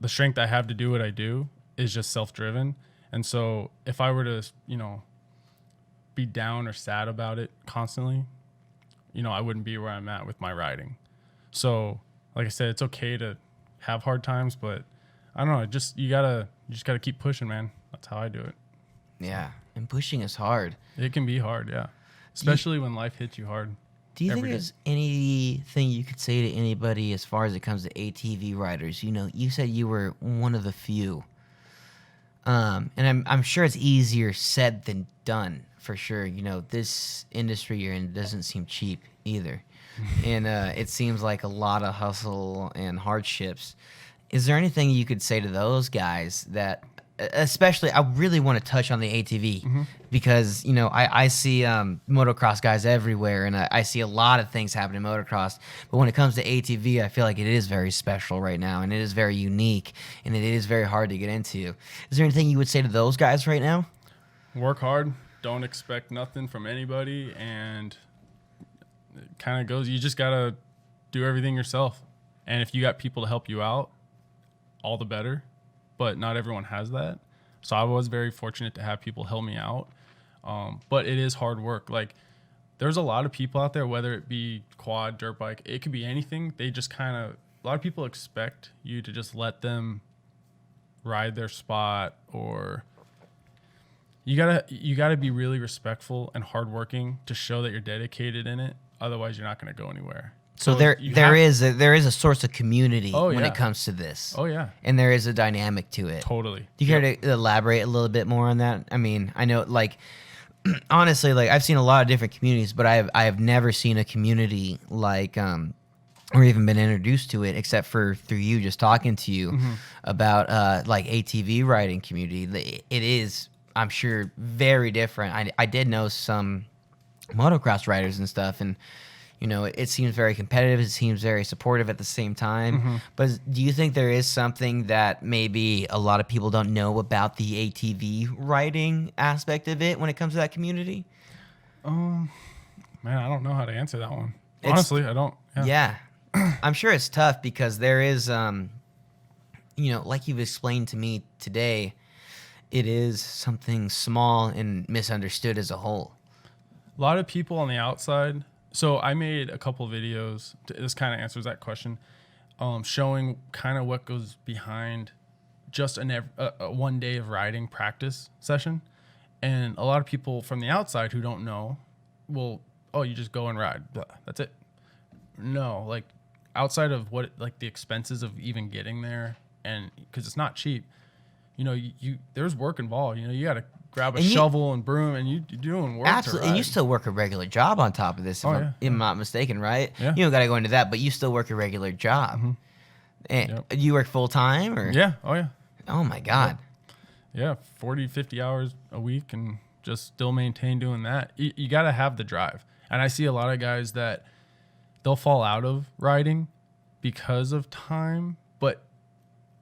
the strength I have to do what I do is just self-driven. And so if I were to, be down or sad about it constantly, I wouldn't be where I'm at with my riding. So, like I said, it's okay to have hard times, but I don't know. You just gotta keep pushing, man. That's how I do it. Yeah. And pushing is hard. It can be hard, yeah. Especially when life hits you hard. Do you think there's anything you could say to anybody as far as it comes to ATV riders? You said you were one of the few. And I'm sure it's easier said than done, for sure. This industry you're in doesn't seem cheap either. And it seems like a lot of hustle and hardships. Is there anything you could say to those guys that, especially, I really want to touch on the ATV because, I see motocross guys everywhere, and I see a lot of things happen in motocross. But when it comes to ATV, I feel like it is very special right now, and it is very unique, and it is very hard to get into. Is there anything you would say to those guys right now? Work hard. Don't expect nothing from anybody, and it kind of goes, you just got to do everything yourself. And if you got people to help you out, all the better. But not everyone has that. So I was very fortunate to have people help me out. But it is hard work. Like, there's a lot of people out there, whether it be quad, dirt bike, it could be anything. They just a lot of people expect you to just let them ride their spot, or you gotta be really respectful and hardworking to show that you're dedicated in it. Otherwise, you're not going to go anywhere. So there is a source of community when it comes to this. Oh, yeah. And there is a dynamic to it. Totally. Do you care to elaborate a little bit more on that? I mean, I know, like, honestly, like, I've seen a lot of different communities, but I have never seen a community like, or even been introduced to it, except for through you just talking to you about like ATV riding community. It is, I'm sure, very different. I did know some motocross riders and stuff, and You know, it seems very competitive. It seems very supportive at the same time. Mm-hmm. But do you think there is something that maybe a lot of people don't know about the ATV riding aspect of it when it comes to that community? Man, I don't know how to answer that one. It's- Honestly, I don't. Yeah. I'm sure it's tough because there is, you know, like you've explained to me today, it is something small and misunderstood as a whole. A lot of people on the outside. So I made a couple videos. This kind of answers that question, showing kind of what goes behind just a 1 day of riding practice session. And a lot of people from the outside who don't know, well, oh, you just go and ride. Blah, that's it. No, like outside of what, like the expenses of even getting there, and because it's not cheap, you know, you there's work involved. You know, you got to grab a shovel and broom, and you're doing work. Absolutely. And you still work a regular job on top of this, if I'm not mistaken, right? Yeah. You don't got to go into that, but you still work a regular job. Mm-hmm. And you work full time or? Yeah. Oh, yeah. Oh my God. Yeah. 40, 50 hours a week and just still maintain doing that. You got to have the drive. And I see a lot of guys that they'll fall out of riding because of time, but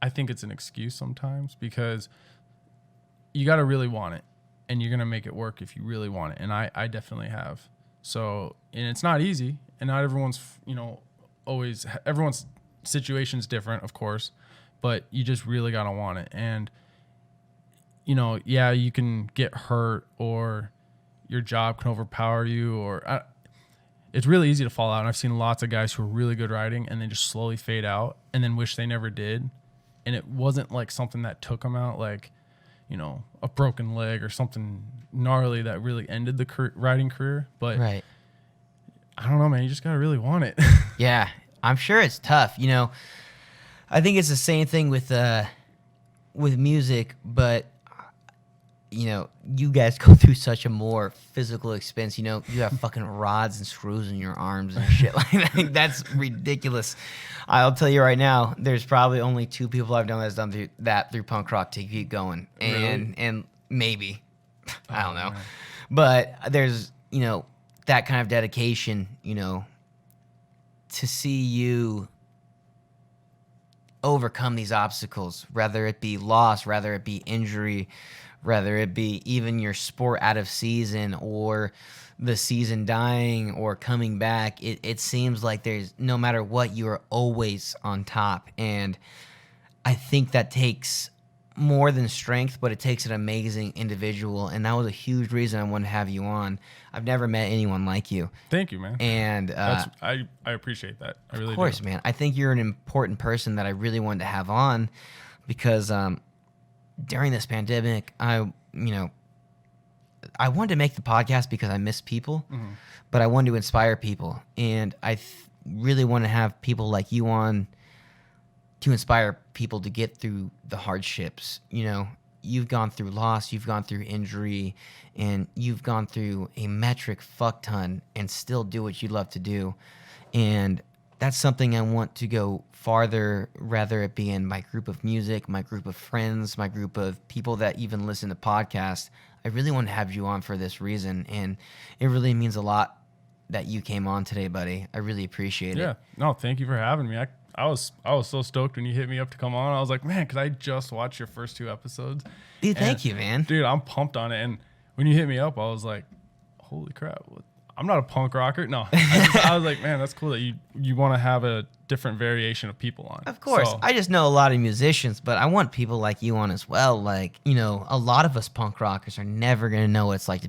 I think it's an excuse sometimes because you got to really want it and you're going to make it work if you really want it. And I definitely have. So, and it's not easy and not everyone's, you know, everyone's situation's different, of course, but you just really got to want it. And, you know, yeah, you can get hurt or your job can overpower you or it's really easy to fall out. And I've seen lots of guys who are really good riding and they just slowly fade out and then wish they never did. And it wasn't like something that took them out, like, you know, a broken leg or something gnarly that really ended the riding career. But right. I don't know, man. You just got to really want it. Yeah, I'm sure it's tough. You know, I think it's the same thing with music, but you know, you guys go through such a more physical expense. You know, you have fucking rods and screws in your arms and shit like that. That's ridiculous. I'll tell you right now, there's probably only 2 people I've known that's done through punk rock to keep going, and maybe I don't know, but there's, you know, that kind of dedication. You know, to see you overcome these obstacles, whether it be loss, whether it be injury, whether it be even your sport out of season or the season dying or coming back, it seems like there's, no matter what, you are always on top. And I think that takes more than strength, but it takes an amazing individual. And that was a huge reason I wanted to have you on. I've never met anyone like you. Thank you, man. And I appreciate that. I really do. Of course, man. I think you're an important person that I really wanted to have on because during this pandemic, I wanted to make the podcast because I miss people, but I wanted to inspire people. And I really want to have people like you on to inspire people to get through the hardships. You know, you've gone through loss, you've gone through injury, and you've gone through a metric fuck ton and still do what you love to do. And that's something I want to go farther, rather it be in my group of music, my group of friends, my group of people that even listen to podcasts. I really want to have you on for this reason, and it really means a lot that you came on today, buddy. I really appreciate it. Yeah. No, thank you for having me. I was so stoked when you hit me up to come on. I was like, man, because I just watched your first 2 episodes. Dude, thank you, man. Dude, I'm pumped on it. And when you hit me up, I was like, holy crap. I'm not a punk rocker. No. I was like, man, that's cool that you want to have a different variation of people on. Of course. So, I just know a lot of musicians, but I want people like you on as well. Like, you know, a lot of us punk rockers are never going to know what it's like to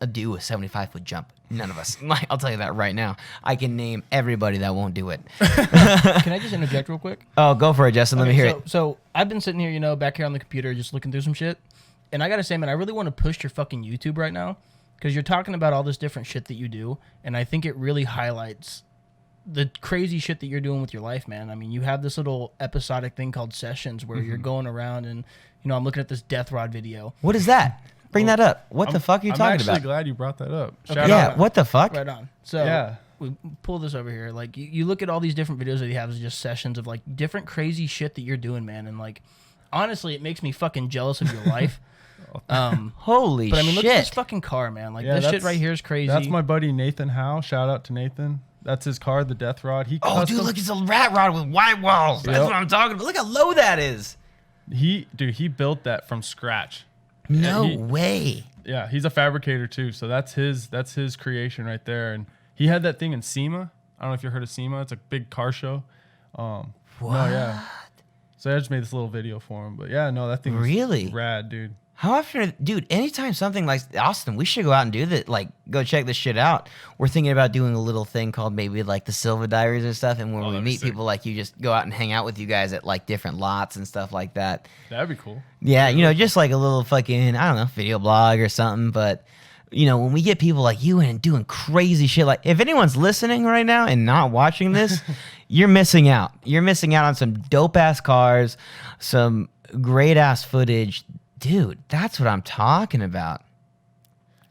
do a 75-foot jump. None of us. I'll tell you that right now. I can name everybody that won't do it. Can I just interject real quick? Oh, go for it, Justin. Let me hear it. So I've been sitting here, you know, back here on the computer just looking through some shit. And I got to say, man, I really want to push your fucking YouTube right now. Because you're talking about all this different shit that you do, and I think it really highlights the crazy shit that you're doing with your life, man. I mean, you have this little episodic thing called Sessions where you're going around and, you know, I'm looking at this Death Rod video. What is that? Bring that up. What the fuck are you talking about? I'm actually glad you brought that up. Shout out. What the fuck? Right on. So we pull this over here. Like, you look at all these different videos that you have as just sessions of, like, different crazy shit that you're doing, man. And, like, honestly, it makes me fucking jealous of your life. Holy shit. But I mean, look at this fucking car, man. Like, this shit right here is crazy. That's my buddy Nathan Howe. Shout out to Nathan. That's his car, the Death Rod. He Oh, dude, look, it's a rat rod with white walls. That's what I'm talking about. Look how low that is. He built that from scratch. No way. Yeah, he's a fabricator too. So that's his creation right there. And he had that thing in SEMA. I don't know if you heard of SEMA. It's a big car show. What? No, yeah. So I just made this little video for him. But yeah, no, that thing was really rad, dude. How often, dude, anytime something like Austin, we should go out and do that, like go check this shit out. We're thinking about doing a little thing called maybe like the Silva Diaries and stuff. And when we meet people like you, just go out and hang out with you guys at like different lots and stuff like that. That'd be cool. Yeah, you know, just like a little fucking, I don't know, video blog or something. But, you know, when we get people like you and doing crazy shit, like if anyone's listening right now and not watching this, you're missing out. You're missing out on some dope ass cars, some great ass footage. Dude, that's what I'm talking about.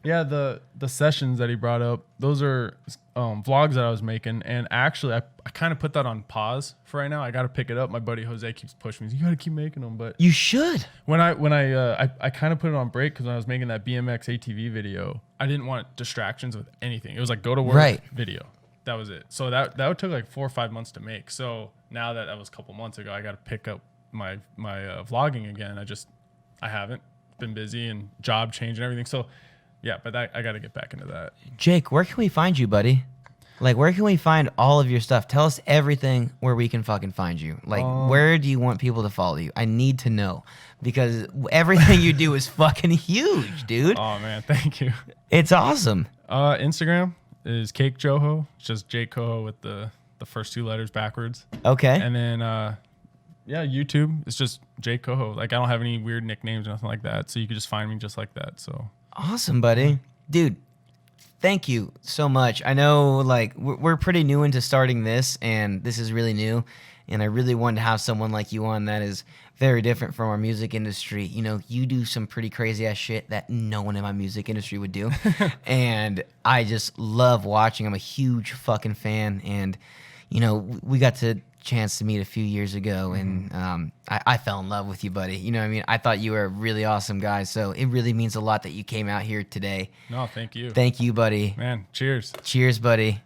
Yeah, the sessions that he brought up, those are vlogs that I was making, and actually I kind of put that on pause for right now. I got to pick it up. My buddy Jose keeps pushing me. You got to keep making them, but you should. When I kind of put it on break because when I was making that BMX ATV video, I didn't want distractions with anything. It was like go to work video. That was it. So that took like 4 or 5 months to make. So now that was a couple months ago, I got to pick up my vlogging again. I haven't been busy and job change and everything. So yeah, but I got to get back into that. Jake, where can we find you, buddy? Like, where can we find all of your stuff? Tell us everything where we can fucking find you. Like, where do you want people to follow you? I need to know because everything you do is fucking huge, dude. Oh man, thank you. It's awesome. Instagram is Cake Cohoe. It's just Jake Cohoe with the first 2 letters backwards. Okay. And then yeah, YouTube. It's just Jake Cohoe. Like I don't have any weird nicknames or nothing like that. So you can just find me just like that. So awesome, buddy. Dude, thank you so much. I know like we're pretty new into starting this and this is really new. And I really wanted to have someone like you on that is very different from our music industry. You know, you do some pretty crazy ass shit that no one in my music industry would do. And I just love watching. I'm a huge fucking fan. And, you know, we got to chance to meet a few years ago and I fell in love with you, buddy. You know what I mean? I thought you were a really awesome guy, so it really means a lot that you came out here today. No, thank you. Thank you, buddy. Man, cheers. Cheers, buddy.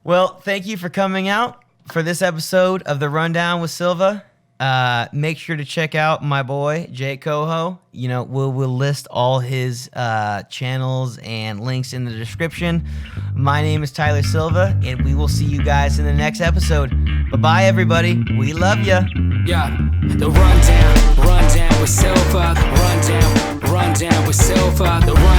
Well, thank you for coming out for this episode of The Rundown with Silva. Make sure to check out my boy, Jake Cohoe. You know, we'll list all his channels and links in the description. My name is Tyler Silva, and we will see you guys in the next episode. Bye-bye, everybody. We love ya. Yeah, the rundown with Silva. Rundown with Silva. The rundown.